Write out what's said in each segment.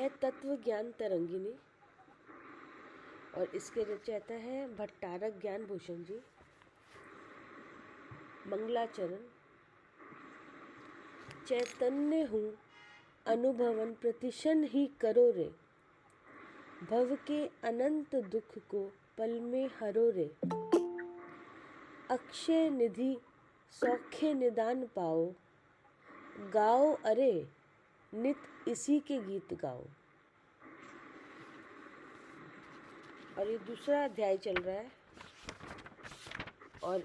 है तत्व ज्ञान तरंगिनी और इसके रचयिता है भट्टारक ज्ञान भूषण जी। मंगलाचरण। चैतन्य हूँ अनुभवन प्रतिशन ही करो रे, भव के अनंत दुख को पल में हरो रे। अक्षय निधि सौख्य निदान पाओ, गाओ अरे नित इसी के गीत गाओ। और ये दूसरा अध्याय चल रहा है और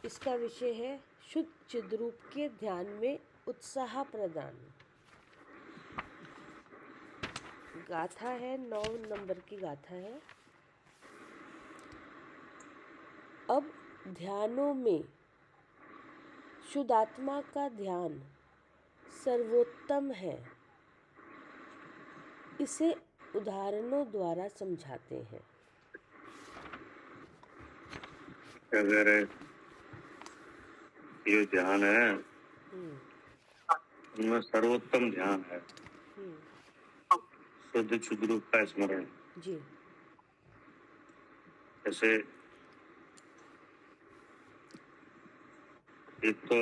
इसका विषय है शुद्ध चिद्रूप के ध्यान में उत्साह प्रदान। गाथा है 9 नंबर की गाथा है। अब ध्यानों में शुद्धात्मा का ध्यान सर्वोत्तम है, इसे उदाहरणों द्वारा समझाते हैं। अगर ये ध्यान है उनमें सर्वोत्तम ध्यान है शुद्ध चिद्रूप का स्मरण जी। जैसे एक तो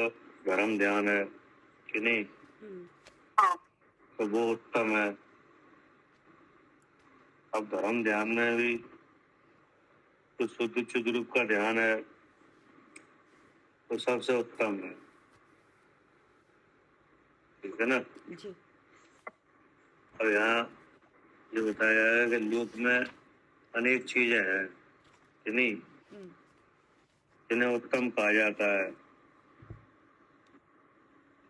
धर्म ध्यान है कि नहीं, तो वो उत्तम है। अब धर्म ध्यान में भी तो शुद्ध चिद्रूप का ध्यान है तो सबसे उत्तम है, ठीक है ना जी। अब यहाँ ये बताया है कि लोक में अनेक चीजें हैं कि नहीं, जिन्हें उत्तम कहा जाता है,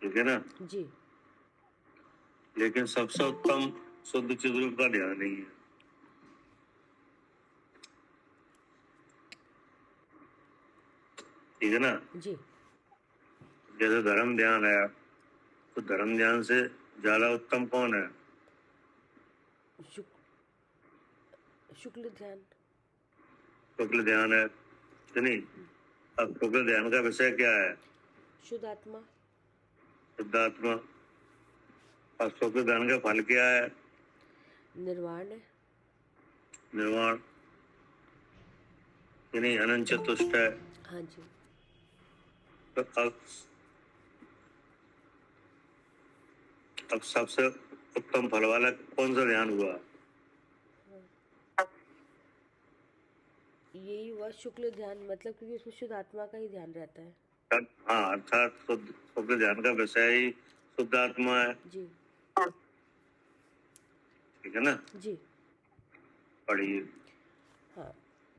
ठीक है ना जी। लेकिन सबसे उत्तम शुद्ध चिद्रूप का ध्यान नहीं है, ठीक है ना। जी। जैसे धर्म ध्यान है तो धर्म ध्यान से ज्यादा उत्तम कौन है? शुक्ल ध्यान। शुक्ल ध्यान है कि नहीं। अब शुक्ल ध्यान का विषय क्या है? शुद्धात्मा। शुद्धात्मा। और शुक्ल ध्यान का फल क्या है? निर्वाण है। निर्वाण कि नहीं, अनंत चतुष्ट है। हाँ जी। तो अब सबसे उत्तम फल वाला कौन सा ध्यान हुआ? यही हुआ शुक्ल ध्यान, मतलब क्योंकि उसमें शुद्ध आत्मा का ही ध्यान रहता है। हाँ, अर्थात शुक्ल ध्यान का विषय ही शुद्ध आत्मा है जी। ठीक है ना जी। पढ़िए। हाँ,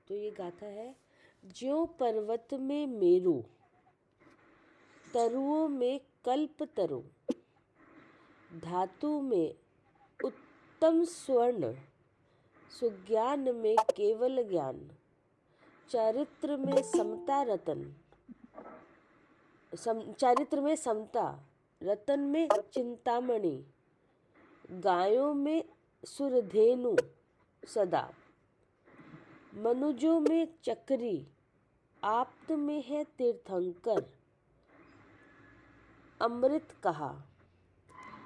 तो ये गाथा है। ज्यों पर्वत में मेरु, तरुओं में कल्प तरु, धातु में उत्तम स्वर्ण, सुज्ञान में केवल ज्ञान, चारित्र में समता रतन, चारित्र में समता, रतन में चिंतामणि, गायों में सुरधेनु सदा, मनुजों में चक्री, आप्त में है तीर्थंकर, अमृत कहा,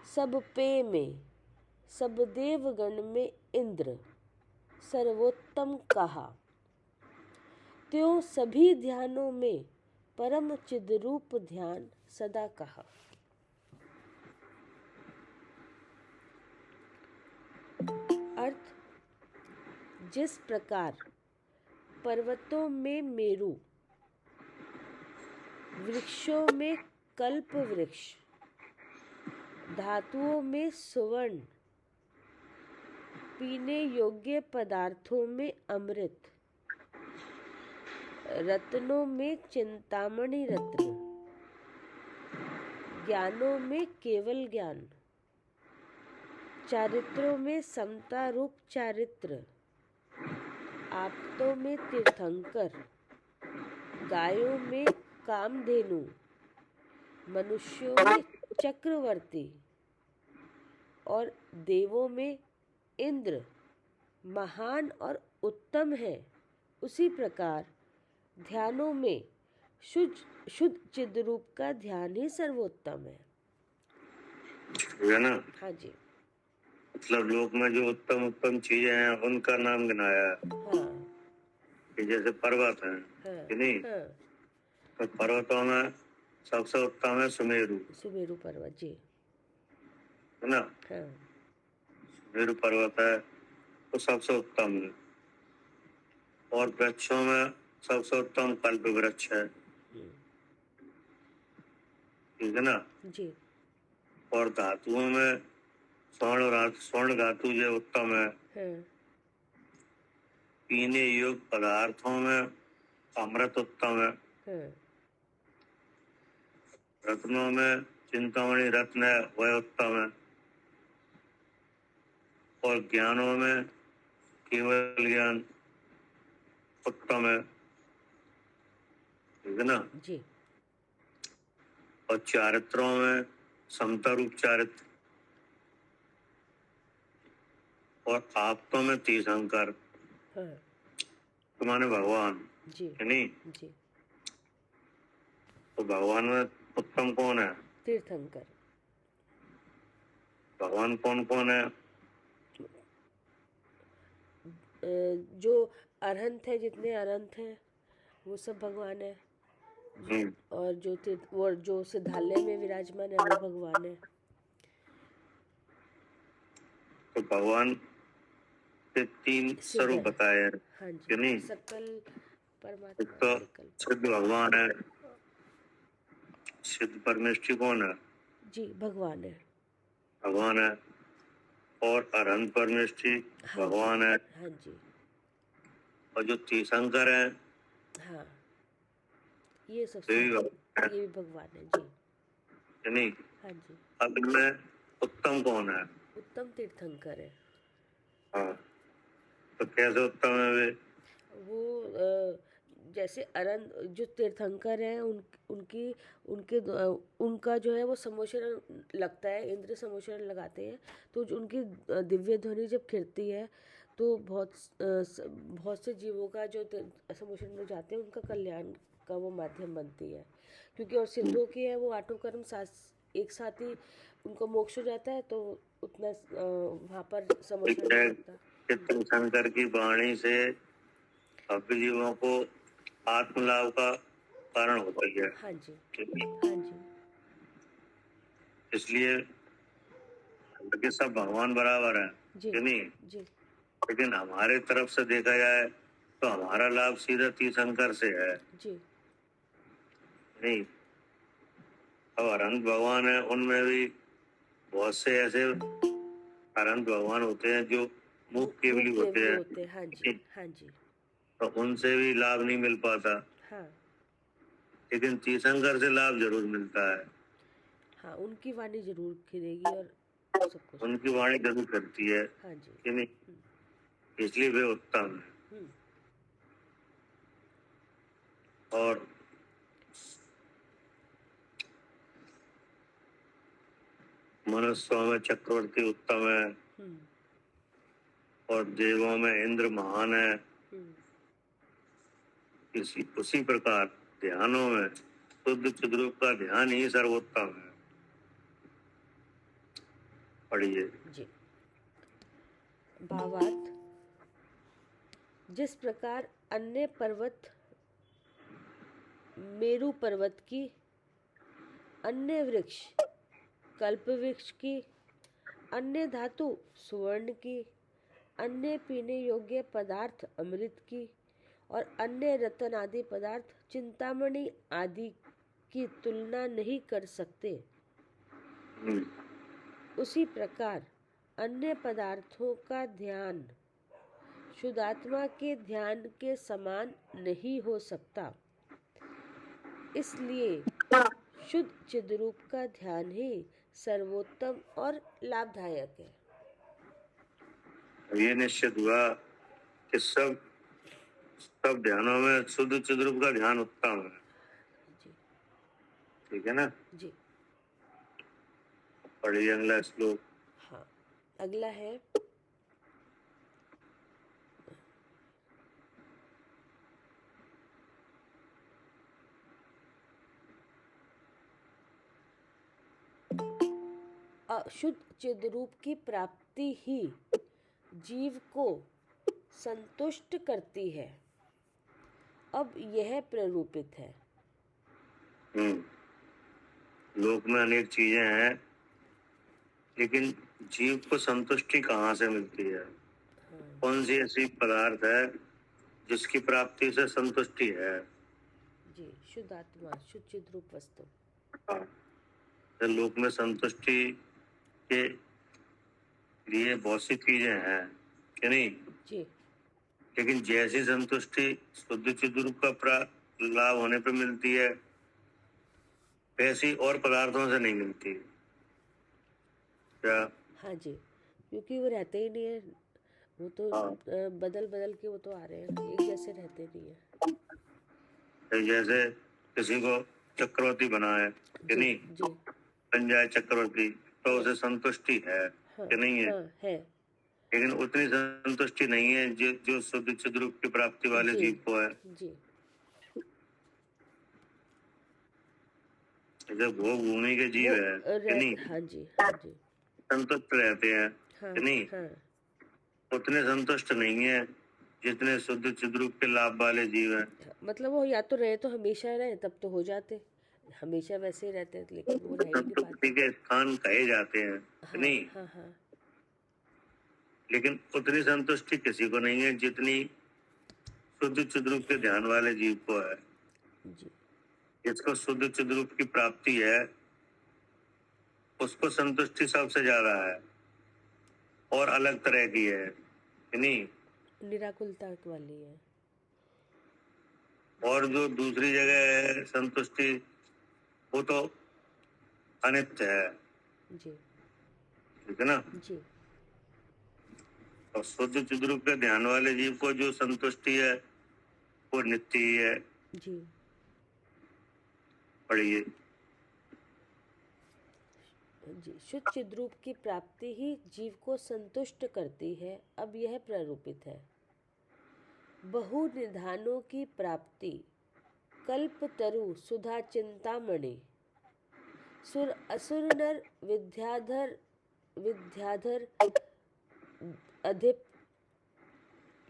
सब पे में, सब देवगण में इंद्र, सर्वोत्तम कहा। त्यों सभी ध्यानों में परम चिद्रूप ध्यान सदा कहा। अर्थ, जिस प्रकार पर्वतों में मेरु, वृक्षों में कल्प वृक्ष, धातुओं में सुवर्ण, पीने योग्य पदार्थों में अमृत, रत्नों में चिंतामणि रत्न, ज्ञानों में केवल ज्ञान, चारित्रों में समता रूप चारित्र, आप्तों में तीर्थंकर, गायों में कामधेनु, मनुष्यों में चक्रवर्ती और देवों में इंद्र महान और उत्तम है, उसी प्रकार ध्यानों में शुद्ध चिद्रूप का ध्यान ही सर्वोत्तम है। है ना। हाँ जी। मतलब लोक में जो उत्तम उत्तम चीजें हैं उनका नाम गिनाया है हाँ कि जैसे पर्वत है हाँ कि नहीं, हाँ। तो पर्वतों में सबसे उत्तम है सुमेरु, सुमेरु पर्वत, जी। है ना। हाँ सुमेरु पर्वत है तो सबसे उत्तम है। और वृक्षों में सबसे उत्तम कल्प वृक्ष है, ठीक है ना। जी। और धातुओं में स्वर्ण धातु जो उत्तम है। हाँ पीने योग्य पदार्थों में अमृत उत्तम है। हाँ रत्नों में चिंतामणि रत्न है वह उत्तम है। और ज्ञानों में केवल ज्ञान उत्तम है, ठीक है ना। जी। और चारित्रों में समता रूप चारित्र। और आप्तों में तीर्थंकर, हाँ तो माने भगवान, जी। है नहीं। जी। तो भगवान में उत्तम कौन है? तीर्थंकर। भगवान कौन कौन है? जो अरहंत है, जितने अरहंत हैं वो सब भगवान है। हम्म, और जो सिद्धालय में विराजमान है वो भगवान है। तो भगवान के 3 सिद्ध स्वरूप है। बताए हैं, हाँ कि जी। नहीं। सकल एक परमात्मा तो विकल्प। सिद्ध भगवान है। सिद्ध परमेष्ठी कौन है? जी, भगवान है। भगवान है। और अरहंत परमेष्ठी हाँ जी। भगवान है। हाँ जी। और जो तीर्थंकर है हाँ, ये सब वे भी सिद्ध, भगवान ये भी भगवान है जी। है, कि नहीं। हाँ जी। अब इनमें उत्तम कौन है? उत्तम तीर्थंकर है। हाँ, तो कैसे उत्तम है वे? वो जैसे अरन जो तीर्थंकर हैं उनकी उनका जो है वो सम्मोचन लगता है, इंद्र सम्मोचन लगाते हैं। तो जो उनकी दिव्य ध्वनि जब खिलती है तो बहुत से जीवों का जो सम्मोचन में जाते हैं उनका कल्याण का वो माध्यम बनती है। क्योंकि और सिद्धों की है वो आठों कर्म एक साथ ही उनको मोक्ष हो जाता है, तो उतना वहाँ पर एक सम्मोचन नहीं है लगता। कि तीर्थंकर की वाणी से भव्य जीवों को आत्मलाभ का कारण होती है, हाँ जी। ठीक है? हाँ जी। इसलिए कि सब भगवान बराबर है, जी। कि नहीं। जी। लेकिन हमारे तरफ से देखा जाए तो हमारा लाभ सीधा तीर्थंकर से है, जी। नहीं। अब अनंत भगवान है, उनमें भी बहुत से ऐसे अनंत भगवान होते हैं जो मुख केवली मुख्य होते भी हैं, होते हैं। हाँ जी। हाँ जी। तो उनसे भी लाभ नहीं मिल पाता। हाँ लेकिन तीर्थंकर से लाभ जरूर मिलता है। हाँ, उनकी वाणी जरूर खिलेगी और सबको उनकी सुनाई। वाणी जरूर करती है, हाँ जी। कि नहीं। इसलिए वे उत्तम है। हम्म। और मनुष्यों में चक्रवर्ती उत्तम है। हम्म। और देवों में इंद्र महान है। हम्म। उसी प्रकार ध्यानों में शुद्ध चिद्रूप का ध्यान ही सर्वोत्तम है। पढ़िए। जी। भावार्थ: जिस प्रकार अन्य पर्वत मेरु पर्वत की, अन्य वृक्ष कल्प वृक्ष की, अन्य धातु सुवर्ण की, अन्य पीने योग्य पदार्थ अमृत की और अन्य रतन आदि पदार्थ चिंतामणि आदि की तुलना नहीं कर सकते, हम्म, उसी प्रकार अन्य पदार्थों का ध्यान शुद्धात्मा के ध्यान के समान नहीं हो सकता। इसलिए शुद्ध चिद्रूप का ध्यान ही सर्वोत्तम और लाभदायक है। ये निश्चित हुआ कि सब सब ध्यानों में शुद्ध चिद्रूप का ध्यान उत्तम है, जी। ठीक है ना। जी। पढ़िए अगला श्लोक। हाँ, अगला है शुद्ध चिद्रूप की प्राप्ति ही जीव को संतुष्ट करती है। अब यह प्ररूपित है। लोक में अनेक चीजें हैं, लेकिन जीव को संतुष्टि कहाँ से मिलती है? कौन सी ऐसी पदार्थ है जिसकी प्राप्ति से संतुष्टि है? जी, शुद्ध आत्मा, शुद्ध चिद्रूप वस्तु। तो लोक में संतुष्टि के लिए बहुत सी चीजें हैं कि नहीं? जी, लेकिन जैसी संतुष्टि शुद्ध चिद्रूप का लाभ होने पर मिलती है, वैसी और पदार्थों से नहीं मिलती क्या? हाँ जी, क्योंकि वो रहते ही नहीं है, वो तो बदल बदल के वो तो आ रहे हैं, एक जैसे रहते नहीं है। तो जैसे किसी को चक्रवर्ती बना है कि जी, नहीं, जी, बन जाए चक्रवर्ती, तो उसे संतुष्टि है हाँ, कि नहीं है? हाँ, है। लेकिन उतनी संतुष्टि नहीं है जो शुद्ध चिद्रूप की प्राप्ति वाले जी, जीव को है। जी, जैसे भोग भूमि के जीव वो है कि नहीं, हाँ जी, हाँ जी, संतुष्ट रहते हैं हाँ, कि नहीं, हाँ, उतने संतुष्ट नहीं है जितने शुद्ध चिद्रूप के लाभ वाले जीव हैं। मतलब वो या तो रहे तो हमेशा रहे, तब तो हो जाते, हमेशा वैसे ही रहते, लेकिन वो रह ही नहीं संतुष्टि पाते। के स्थान कहे जाते हैं कि हाँ, नहीं, हाँ, हाँ, लेकिन उतनी संतुष्टि किसी को नहीं है जितनी शुद्ध चिद्रूप के ध्यान वाले जीव को है। जी, जिसको शुद्ध चिद्रूप की प्राप्ति है, उसको संतुष्टि सबसे ज्यादा है और अलग तरह की है कि नहीं। निराकुलता वाली है। और जो दूसरी जगह है संतुष्टि, वो तो अनित्य है, जी, ठीक है ना। जी, और शुद्ध चिद्रूप के ध्यान वाले जीव को जो संतुष्टि है वो नित्य ही है। जी, पढ़िए। जी, शुद्ध चिद्रूप की प्राप्ति ही जीव को संतुष्ट करती है। अब यह प्ररूपित है। बहु निधानों की प्राप्ति, कल्पतरु सुधा चिंतामणि, सुर असुर नर विद्याधर विद्याधर अधिप,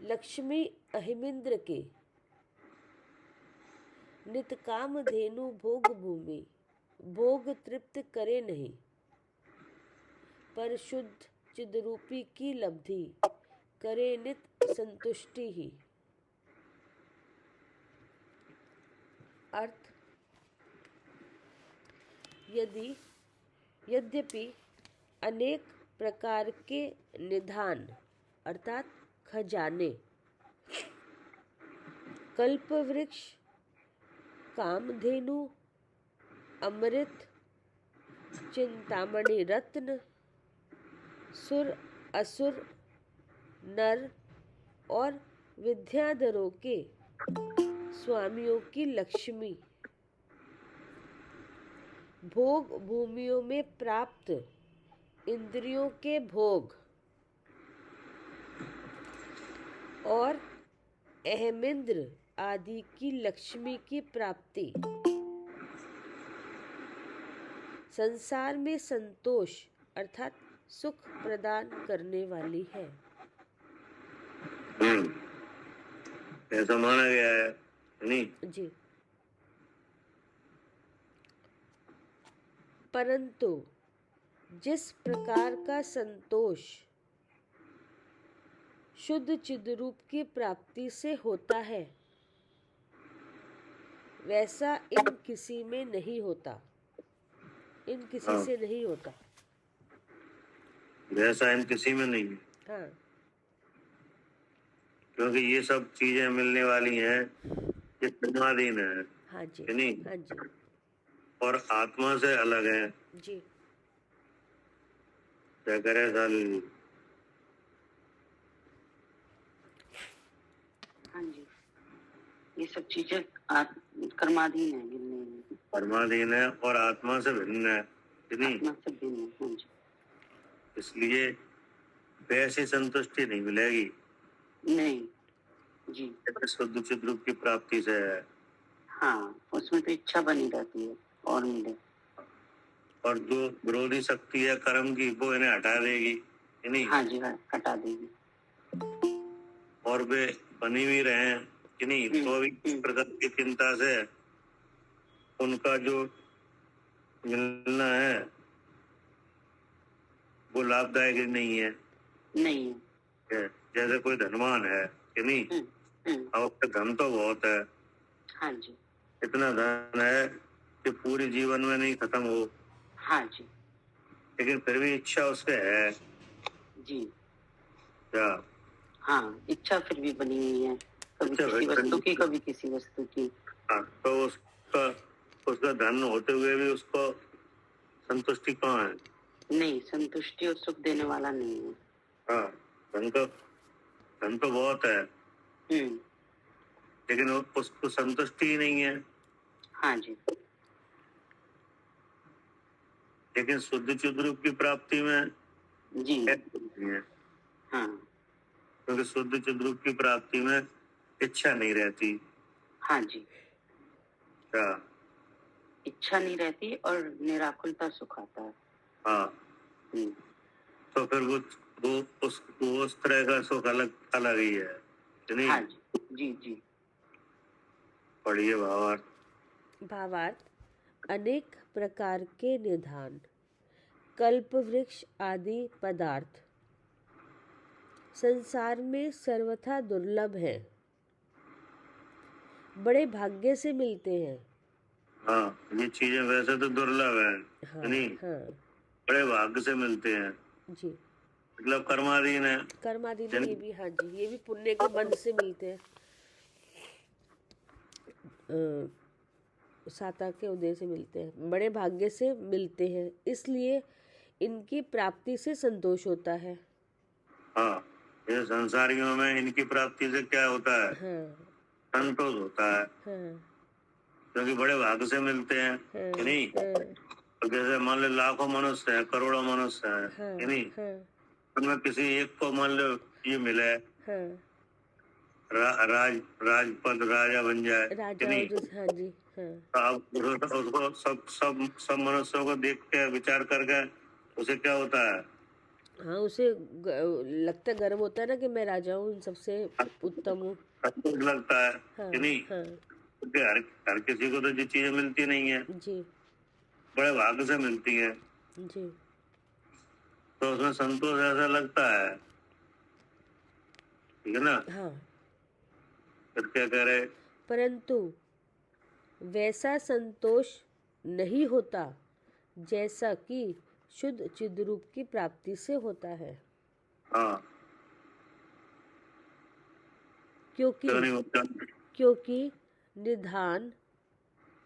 लक्ष्मी अहिमिंद्र के, नित काम धेनु भोग भूमि, भोग तृप्त करे नहीं, पर शुद्ध चिद्रूपी की लब्धि करे नित संतुष्टि ही। अर्थ, यद्यपि अनेक प्रकार के निधान अर्थात खजाने, कल्पवृक्ष, कामधेनु, अमृत, चिंतामणि रत्न, सुर असुर नर और विद्याधरों के स्वामियों की लक्ष्मी, भोग भूमियों में प्राप्त इंद्रियों के भोग और अहमिंद्र आदि की लक्ष्मी की प्राप्ति संसार में संतोष अर्थात सुख प्रदान करने वाली है। ऐसा माना गया है नहीं। जी, परंतु जिस प्रकार का संतोष शुद्ध चिद्रूप की प्राप्ति से होता है, वैसा इन किसी में नहीं होता, इन किसी हाँ, से नहीं होता। वैसा इन किसी में नहीं है, हाँ, क्योंकि ये सब चीजें मिलने वाली हैं, ये धर्माधीन है हाँ जी, कि नहीं, हाँ जी, और आत्मा से अलग है। जी, क्या करे साली। हाँ जी, ये सब चीजें कर्माधीन है, धर्माधीन है और आत्मा से भिन्न है कि नहीं। आत्मा से भिन्न है। हाँ जी, इसलिए वैसी संतुष्टि नहीं मिलेगी नहीं जी, शुद्ध चिद्रूप की प्राप्ति से है। हाँ, उसमें तो इच्छा बनी रहती है और मिले। और जो विरोधी शक्ति है कर्म की वो इन्हें हटा देगी, है नहीं? हाँ जी, हाँ, हटा देगी। और वे बनी भी रहे कि नहीं, तो भी इस हम्म, प्रकार की चिंता से उनका जो मिलना है वो लाभदायक ही नहीं है। नहीं है। जैसे कोई धनवान है कि नहीं, अब उसका धन तो बहुत है, हाँ जी, इतना धन है कि पूरे जीवन में नहीं खत्म हो, हाँ जी, लेकिन फिर भी इच्छा उसके है जी, क्या? हाँ, इच्छा फिर भी बनी हुई है, कभी इच्छा किसी फिर वस्तु बनी की, कभी किसी वस्तु की। हाँ, तो उसका उसका धन होते हुए भी उसको संतुष्टि कहाँ है? नहीं, संतुष्टि और सुख देने वाला नहीं है। हाँ, धन तो बहुत है, लेकिन उसको संतुष्टि ही नहीं है। हाँ जी, लेकिन शुद्ध चिद रूप की प्राप्ति में जी, नहीं है, हाँ, क्योंकि शुद्ध चिद रूप की प्राप्ति में इच्छा नहीं रहती। हाँ जी, क्या? इच्छा नहीं रहती और निराकुलता सुख आता है। हाँ, हम्म, तो फिर वो उस तरह का सुख अलग अलग ही है कि नहीं? हाँ जी, जी, जी, पढ़िए भावार्थ। भावार्थ अनेक प्रकार के निधान, कल्प वृक्ष आदि पदार्थ संसार में सर्वथा दुर्लभ हैं, बड़े भाग्य से मिलते हैं। हाँ, ये चीजें वैसे तो दुर्लभ है हाँ कि नहीं, हाँ बड़े भाग्य से मिलते हैं, जी, मतलब कर्माधीन है। कर्माधीन ये भी, हाँ जी, ये भी पुण्य के बंध से मिलते हैं, साता के उदय से मिलते हैं, बड़े भाग्य से मिलते हैं, इसलिए इनकी प्राप्ति से संतोष होता है। हाँ, ये संसारियों में इनकी प्राप्ति से क्या होता है? हाँ संतोष होता है, हाँ क्योंकि बड़े भाग्य से मिलते हैं कि नहीं। हाँ तो जैसे मान लो लाखों मनुष्य है, करोड़ों मनुष्य है हाँ कि नहीं, हाँ उनमें किसी एक को मान लो ये मिले, हाँ राजपद राजा बन जाए कि राजा नहीं, हो जो, हाँ जी, हाँ तो अब उसको सब मनुष्यों को देख के विचार करके उसे क्या होता है? हाँ, उसे लगता, गर्व होता है ना कि मैं राजा हूँ, इन सबसे उत्तम हूँ। अच्छा लगता है हाँ कि नहीं, हाँ क्योंकि हर किसी को तो ये चीजें मिलती नहीं है, जी बड़े भाग्य से मिलती है, जी तो उसमें संतोष ऐसा लगता है, ठीक है ना। हाँ, फिर क्या कह रहे? परंतु वैसा संतोष नहीं होता जैसा कि शुद्ध चिद्रूप की प्राप्ति से होता है, हाँ, क्योंकि क्यों नहीं होता? क्योंकि निधान,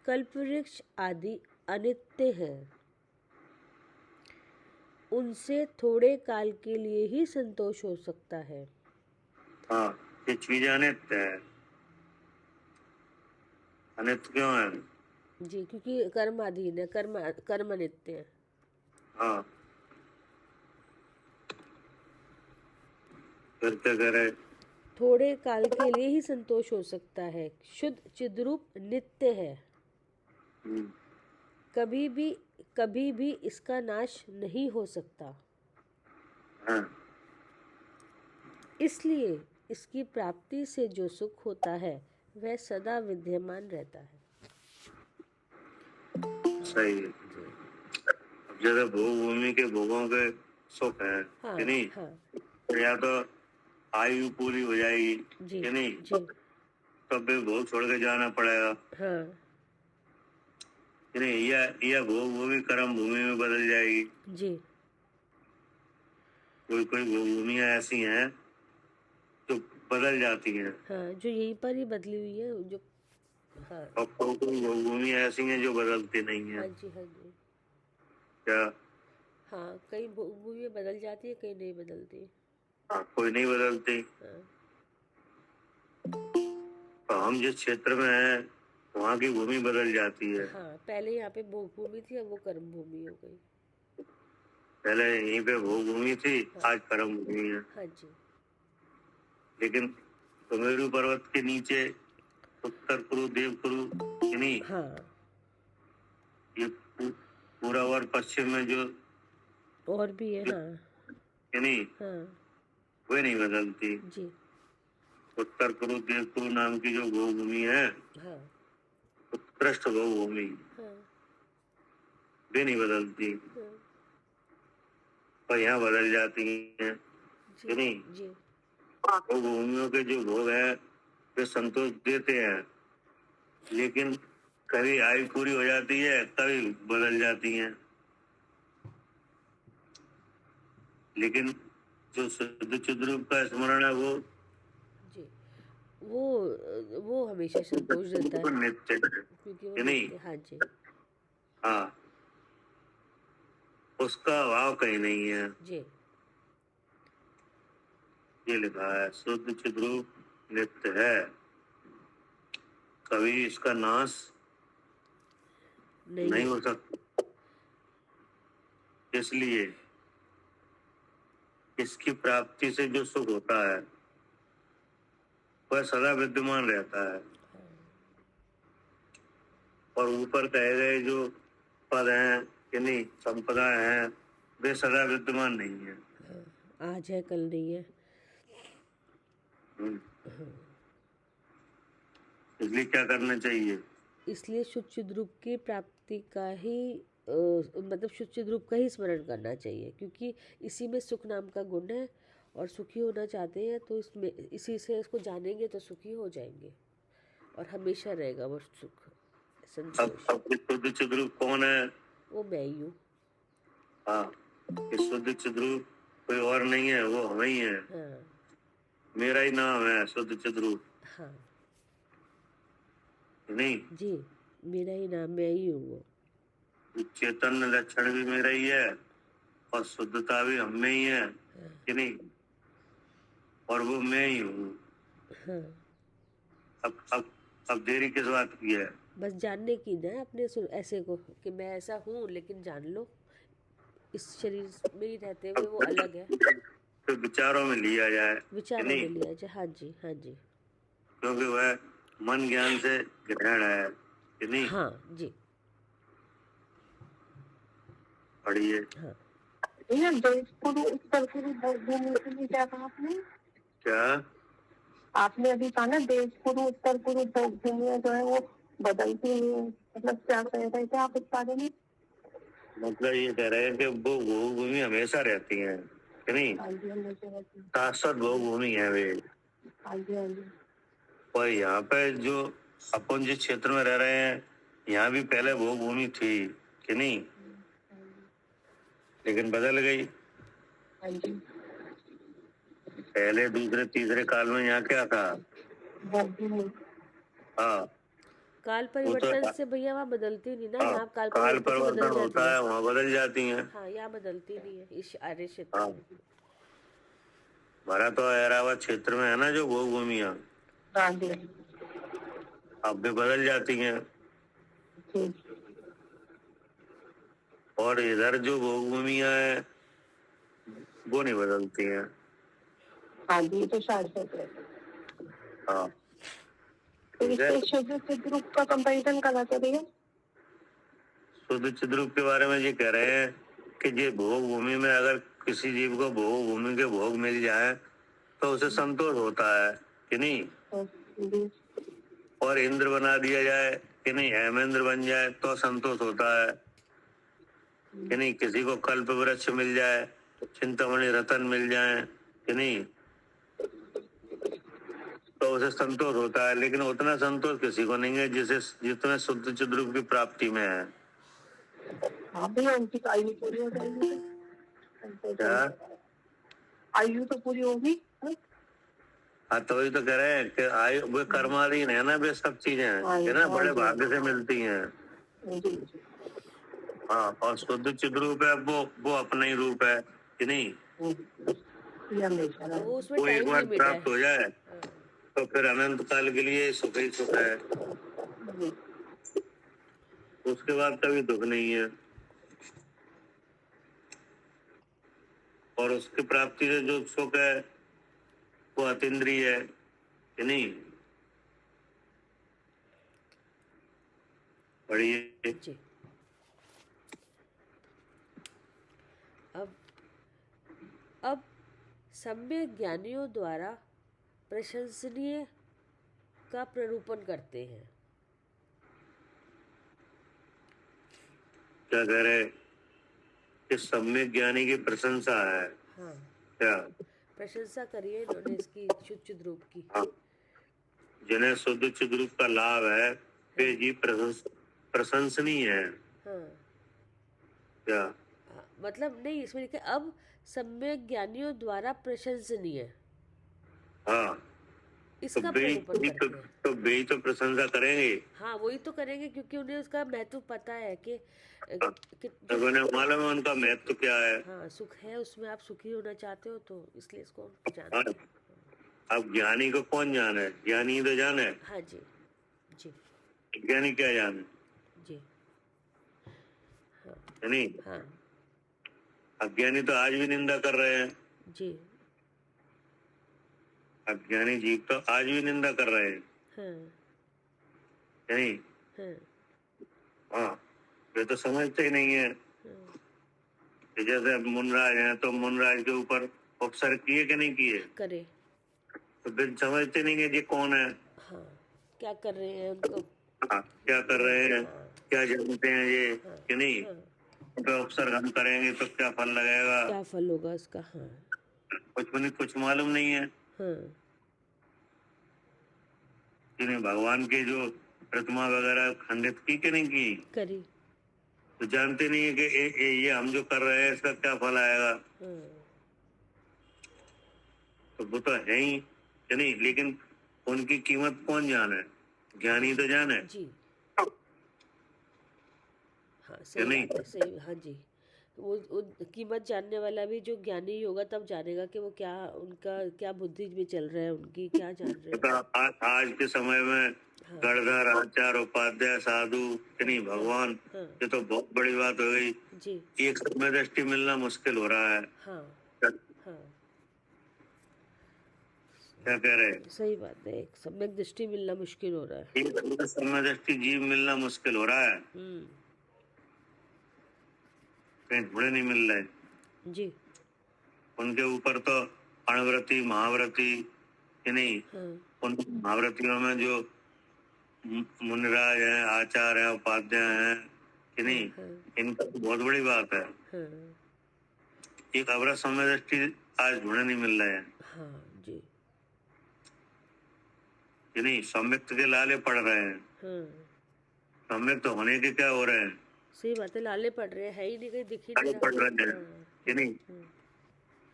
कल्पवृक्ष आदि अनित्य हैं, उनसे थोड़े काल के लिए ही संतोष हो सकता है। हाँ, ये चीजें अनित्य है। अनित्य क्यों है? जी, क्योंकि कर्म अधीन है, कर्म नित्य है। हाँ, फिर क्या कह रहे? थोड़े काल के लिए ही संतोष हो सकता है, शुद्ध चिद्रूप नित्य है, हम्म, कभी भी इसका नाश नहीं हो सकता, हाँ, इसलिए इसकी प्राप्ति से जो सुख होता है वह सदा विद्यमान रहता है। सही है। अब जैसे भोग भूमि के भोगों के सुख है हाँ कि नहीं, हाँ तो या तो आयु पूरी हो जाएगी जी कि नहीं, जी तब भी भोग छोड़ के जाना पड़ेगा हाँ कि नहीं, या भोग भूमि कर्म भूमि में बदल जाएगी। जी कोई कोई भोग भूमियां ऐसी हैं जो बदल जाती हैं, हाँ, जो यहीं पर ही बदली हुई है, जो, हाँ और कोई कोई भोग भूमियां ऐसी हैं जो बदलती नहीं है। हाँ जी हाँ जी, क्या? हाँ, कई भूमि बदल जाती है, कई नहीं बदलती। हाँ, कोई नहीं बदलती। हाँ तो हम जिस क्षेत्र में हैं वहाँ की भूमि बदल जाती है। हाँ, पहले यहाँ पे भोग भूमि थी, अब वो कर्म भूमि हो गई। पहले यहीं पे भोग भूमि थी, हाँ आज कर्म भूमि है। हाँ जी लेकिन सुमेरु पर्वत के नीचे उत्तर कुरु देव कुरु, नहीं, हाँ ये पूर्व और पश्चिम में जो और भी है, हाँ यानी हाँ वे नहीं बदलती। जी उत्तर कुरु देव कुरु नाम की जो भूमि है, हाँ उत्कृष्ट भूमि, हाँ वे नहीं बदलती, हाँ पर यहाँ बदल जाती हैं। जी कि नहीं? जी वो भूमियों के जो भोग है वे संतोष देते हैं, लेकिन कभी आयु पूरी हो जाती है, कभी बदल जाती हैं। लेकिन जो शुद्ध चिद्रूप का स्मरण है जी वो हमेशा संतोष देता वो है, नित्य है। क्योंकि वो कि नहीं? नित्य, हाँ जी हाँ, उसका अभाव कहीं नहीं है। जी ये लिखा है शुद्ध चिद्रूप नित्य है, कभी इसका नाश नहीं हो सकता। इसलिए इसकी प्राप्ति से जो सुख होता है वह सदा विद्यमान रहता है, और ऊपर कहे गए जो पद हैं यानी संपदा हैं वे सदा विद्यमान नहीं है। आज है कल नहीं है। इसलिए क्या करना चाहिए? इसलिए शुद्ध चिद्रूप की प्राप्ति का ही मतलब शुद्ध चिद्रूप का ही स्मरण करना चाहिए, क्योंकि इसी में सुख नाम का गुण है, और सुखी होना चाहते हैं तो इसमें इसी से इसको जानेंगे तो सुखी हो जाएंगे, और हमेशा रहेगा वो सुख संतोष। अब ये शुद्ध चिद्रूप कौन है? वो मैं ही हूँ। हाँ, ये शुद्ध चिद्रूप कोई और नहीं है, वो हम ही है। हाँ मेरा ही नाम है शुद्ध चिद्रूप। हाँ नहीं, जी, मेरा ही नाम, मैं ही हूँ वो। चैतन्य लक्षण भी मेरा ही है, और शुद्धता भी हम में ही है। कि नहीं? और वो मैं ही हूँ। हाँ अब देरी किस बात की है? बस जानने की ना अपने ऐसे को कि मैं ऐसा हूँ, लेकिन जान लो इस शरीर में ही रहते हुए वो अलग है। तो विचारों में लिया जाए। विचारों नहीं? में लिया जाए, हाँ जी हाँ जी क्योंकि वह मन ज्ञान से ग्रहण है। कि नहीं? हाँ जी पढ़िए। हाँ भैया देश गुरु उत्तर गुरु भूमि के लिए क्या कहा आपने? क्या? आपने अभी कहा ना देश गुरु उत्तर गुरु भूमिया जो है वो बदलती नहीं है, मतलब क्या कह रहे थे आप इस बारे में? मतलब ये कह रहे हैं कि वो भूमि हमेशा रहती है। कि नहीं? हाँ जी, हमेशा रहती है। शाश्वत भूमि है वे। हाँ जी हाँ जी और यहाँ पे जो अपन जिस क्षेत्र में रह रहे हैं, यहाँ भी पहले भूमि थी। कि नहीं? लेकिन बदल गई। हाँ जी पहले दूसरे तीसरे काल में यहाँ क्या था? भूमि। हाँ, काल वो तो परिवर्तन से भैया वहाँ बदलती नहीं ना, हाँ, यहाँ काल काल परिवर्तन से बदल परिवर्तन जाती होता है। है, वहाँ बदल जाती हैं। हाँ, यहाँ बदलती नहीं है इस आर्य क्षेत्र हाँ, में। हमारा तो ऐरावत क्षेत्र में है ना जो भूमियाँ, हाँ जी अब भी बदल जाती हैं। जी और इधर जो भूमियाँ है वो नहीं बदलती हैं। हाँ जी, ये तो शाश्वत है। हाँ, तो इससे शुद्ध चिद्रूप का कंपैरिजन करना चाहिए। शुद्ध चिद्रूप के बारे में ये कह रहे हैं कि ये भोग भूमि में अगर किसी जीव को भोग भूमि के भोग मिल जाए तो उसे संतोष होता है। कि नहीं? जी और इंद्र बना दिया जाए, कि नहीं, हेमेंद्र बन जाए तो संतोष होता है। कि नहीं? किसी को कल्प वृक्ष मिल जाए, चिंतामणि रतन मिल जाए, कि नहीं, तो उसे संतोष होता है। लेकिन उतना संतोष किसी को नहीं है जिसे जितना शुद्ध चिद्रूप की प्राप्ति में है। हाँ भैया, उनकी आयु पूरी हो जाएगी। क्या? आयु तो पूरी होगी। हाँ, तो वही तो कह रहे हैं कि आयु वे कर्माधीन है ना, वे सब चीजें है ना, बड़े भाग्य से मिलती हैं। जी हाँ, और शुद्ध चिद्रूप है वो अपना ही रूप है। कि नहीं? वो उसमें वो एक टाइम बार लिमिट है। प्राप्त हो जाए तो फिर अनंत काल के लिए सुख ही सुख है, उसके बाद कभी दुख नहीं है। और उसकी प्राप्ति से जो सुख है वो अतीन्द्रिय है। कि नहीं? बढ़िए। जी अब सम्यक ज्ञानियों द्वारा प्रशंसनीय का प्ररूपण करते हैं। क्या कह रहे कि सम्यक ज्ञानी की प्रशंसा है? हाँ, क्या? प्रशंसा करिए इन्होंने इसकी शुद्ध रूप की। हाँ, जिन्हें शुद्ध चिद रूप का लाभ है वे जी प्रशंसनीय है। हाँ, क्या? हाँ, मतलब नहीं, इसमें लिखा है, अब सम्यक ज्ञानियों द्वारा प्रशंसनीय, हाँ, तो इसका वे प्ररूपण ही करते हैं। तो वे ही तो प्रशंसा करेंगे। हाँ, वही तो करेंगे क्योंकि उन्हें उसका महत्व पता है कि हाँ, जो तो उन्हें मालूम है उनका महत्व क्या है। हाँ सुख है उसमें, आप सुखी होना चाहते हो तो इसलिए इसको हाँ, जानते हैं। अब ज्ञानी को कौन जाने? ज्ञानी तो जाने, हाँ जी, जी, ज्ञानी क्या जाने? जी, हाँ, नहीं, हाँ, अज्ञानी तो आज भी निंदा कर रहे हैं। जी, अज्ञानी जीव तो आज भी निंदा कर रहे हैं। हाँ, नहीं, हाँ, हाँ, वे तो समझते ही नहीं है। हाँ, कि जैसे अब मुनराज हैं तो मुनराज के ऊपर उपसर्ग किए कि नहीं किए, करे, तो फिर समझते नहीं है ये कौन है। हाँ, क्या कर रहे हैं उनको, हाँ, क्या कर रहे हैं, हाँ, क्या जानते हैं ये हाँ, कि नहीं। हाँ, उन पे उपसर्ग हम करेंगे तो क्या फल लगेगा, क्या फल होगा उसका, हाँ, कुछ नहीं, कुछ मालूम नहीं है हाँ, कि नहीं। भगवान के जो प्रतिमा वगैरह खंडित की कि नहीं की, करी, तो जानते नहीं है कि ये हम जो कर रहे हैं इसका क्या फल आएगा। हाँ, तो वो तो है ही कि नहीं, लेकिन उनकी कीमत कौन जाने? ज्ञानी तो जाने जी, हाँ, कि सही नहीं। बात है, सही, हाँ जी, वो कीमत जानने वाला भी जो ज्ञानी होगा तब जानेगा कि वो क्या, उनका क्या बुद्धि में चल रहा है, उनकी क्या जान रहे तो हैं। आज के समय में हाँ, गणधर आचार्य उपाध्याय साधु कि नहीं भगवान, हाँ, ये तो बहुत बड़ी बात हो गई। जी, एक समय दृष्टि मिलना मुश्किल हो रहा है। हाँ, क्या हाँ, क्या कह रहे हैं? सही बात है, एक सम्यक दृष्टि मिलना मुश्किल हो रहा है। एक समय दृष्टि जीव मिलना मुश्किल हो रहा है, कहीं ढूंढे नहीं मिल रहे। जी, उनके ऊपर तो अणव्रती महाव्रती कि नहीं, हाँ, उन महाव्रतियों में जो मुनिराज हैं, आचार्य हैं, उपाध्याय हैं कि नहीं, हाँ, इनका तो बहुत बड़ी बात है। हाँ, एक अवरत समय दृष्टि आज ढूंढे नहीं मिल रहे हैं हाँ, जी, कि नहीं। सम्यक्त के लाले पड़ रहे हैं, हाँ, सम्यक्त होने के क्या हो रहे हैं, सही बात है, लाले पड़ रहे हैं, है ही नहीं, कहीं दिख ही लाले नहीं पड़ रहा। रहे हैं हाँ, कि नहीं। हाँ,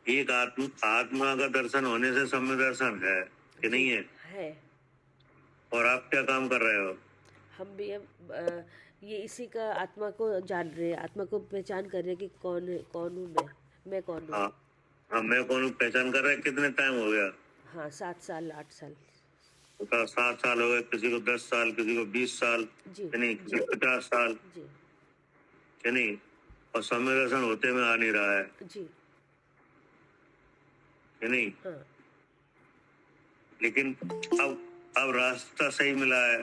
एक आत्मा का दर्शन होने से सम्य दर्शन है कि जी, नहीं है। है। और आप क्या काम कर रहे हो? हम भी अब ये इसी का आत्मा को जान रहे हैं, आत्मा को पहचान कर रहे हैं कि कौन है, कौन हूँ मैं कौन हूँ। हाँ, हाँ, मैं कौन पहचान कर रहे हैं। कितने टाइम हो गया? हाँ, 7 साल 8 साल। तो 7 साल हो गए, किसी को 10 साल, किसी को 20 साल जी, कि नहीं, किसी जी, को 50 साल जी, कि नहीं। और समय दर्शन होते में आ नहीं रहा है जी, कि नहीं। हाँ, लेकिन अब रास्ता सही मिला है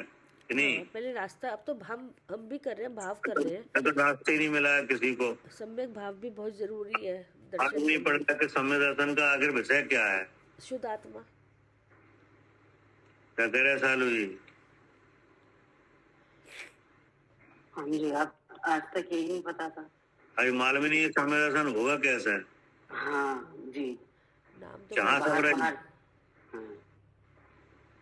कि नहीं। हाँ, पहले रास्ता, अब तो हम भी कर रहे हैं, भाव कर रहे हैं। तो रास्ता ही नहीं मिला है किसी को। सम्यक भाव भी बहुत जरूरी है आज दर्शन नहीं के लिए। पड़ता कि समय दर्शन का आखिर विषय क्या है। शुद्ध आत्मा। क्या कह रहे सालू जी? हाँ जी, आप आज तक यही नहीं पता था। अभी मालूम ही नहीं है समय दर्शन होगा कैसे। हाँ जी, नाम तो जहाँ सब रहे, बाहर हाँ,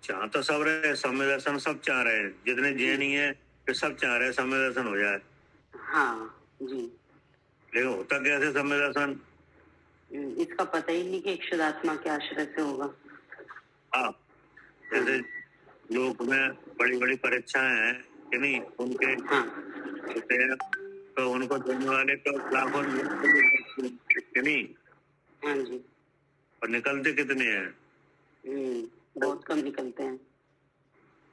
जहाँ तो सब रहे समय दर्शन सब चाह रहे हैं, जितने जैनी है वे सब चाह रहे हैं समय दर्शन हो जाए। हाँ जी, लेकिन होता कैसे समय दर्शन? इसका पता ही नहीं कि एक शुद्धात्मा के आश्रय से होगा। हाँ, जैसे लोक में बड़ी बड़ी परीक्षाएं हैं कि नहीं, उनके हाँ, होते हैं तो उनको देने वाले तो लाखों कि नहीं, हाँ जी, और निकलते कितने हैं। बहुत कम निकलते हैं।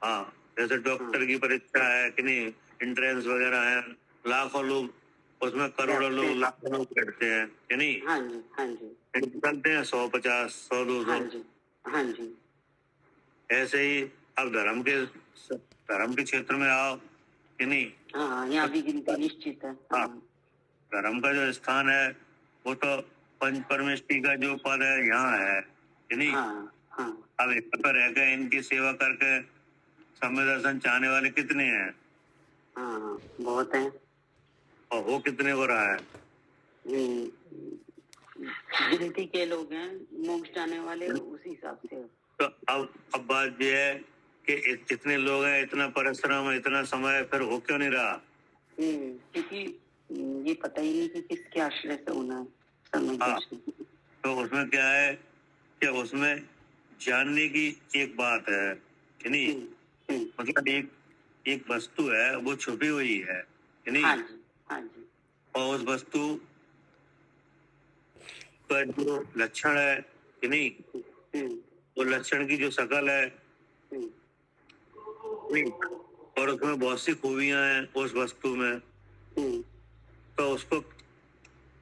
हाँ, जैसे डॉक्टर की परीक्षा है कि नहीं, एंट्रेंस वगैरह है, लाखों लोग उसमें, करोड़ों लोग, लाखों लोग बैठते हैं कि नहीं। हाँ जी, हाँ जी, निकलते हैं 150, 100, 200। हाँ जी, हाँ जी, ऐसे ही अब धर्म के क्षेत्र में आओ कि नहीं। हाँ, यहाँ भी गिनती निश्चित है। हाँ, धर्म का जो स्थान है वो तो पंच परमेष्ठी का जो पद है यहाँ है कि नहीं। हाँ हाँ अब यहाँ पर रहकर इनकी सेवा करके सम्य दर्शन चाहने वाले कितने हैं हाँ, बहुत है। और वो कितने को रहा है। गिनती के लोग हैं मोक्ष जाने वाले, उसी हिसाब से। तो अब बात ये है कि इतने लोग हैं, इतना परिश्रम, इतना समय, फिर हो क्यों नहीं रहा। क्योंकि ये पता ही नहीं कि किसके आश्रय से होना है समय हाँ, दर्शन। तो उसमें क्या है कि उसमें जानने की एक बात है कि नहीं। मतलब एक वस्तु है वो छुपी हुई है कि नहीं। हाँ जी हाँ जी। और उस वस्तु का जो लक्षण है कि नहीं, वो लक्षण की जो शकल है नहीं, और उसमें बहुत सी खूबियां हैं उस वस्तु में, तो उसको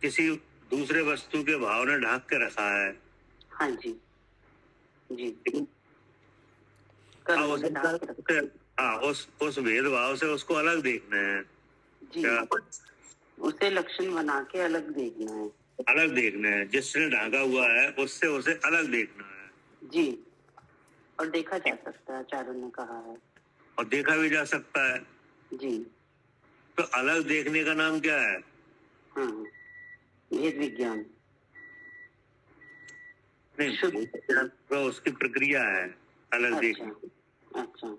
किसी दूसरे वस्तु के भाव ने ढाक के रखा है। हाँ जी जी। हाँ, उस भेदभाव से उसको अलग देखना है जी, क्या, उसे लक्षण बना के अलग देखना है। अलग देखना है, जिसने ढाका हुआ है उससे उसे अलग देखना है जी। और देखा जा सकता है, आचार्यों ने कहा है, और देखा भी जा सकता है। जी। तो अलग देखने का नाम क्या है। हाँ, भेद विज्ञान। नहीं, तो उसकी प्रक्रिया है अलग देखने की। अच्छा,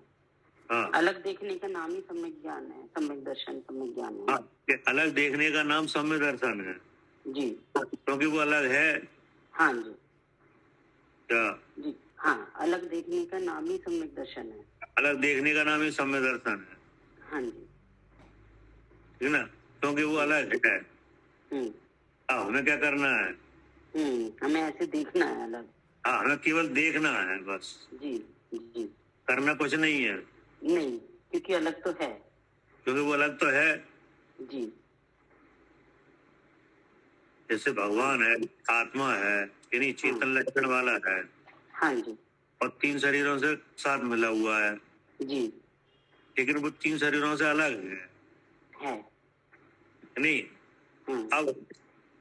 हाँ, अलग देखने का नाम ही सम्यक ज्ञान है, सम्यक दर्शन, सम्यक ज्ञान है। हाँ, कि अलग देखने का नाम सम्य दर्शन है जी, क्योंकि वो अलग है। हाँ जी क्या, जी। हाँ, अलग देखने का नाम ही सम्यक दर्शन है। अलग देखने का नाम ही सम्य दर्शन है, हाँ जी। ठीक है ना, क्योंकि वो अलग है। हाँ, हमें क्या करना है, हमें ऐसे देखना है अलग। हाँ, हमें केवल देखना है बस, जी जी। करना कुछ नहीं है, नहीं, क्योंकि अलग तो है। क्योंकि वो अलग तो है। जी। जैसे भगवान है, आत्मा है कि नहीं, चेतन लक्षण वाला है हाँ जी और 3 शरीरों से साथ मिला हुआ है, जी। लेकिन वो 3 शरीरों से अलग है नहीं।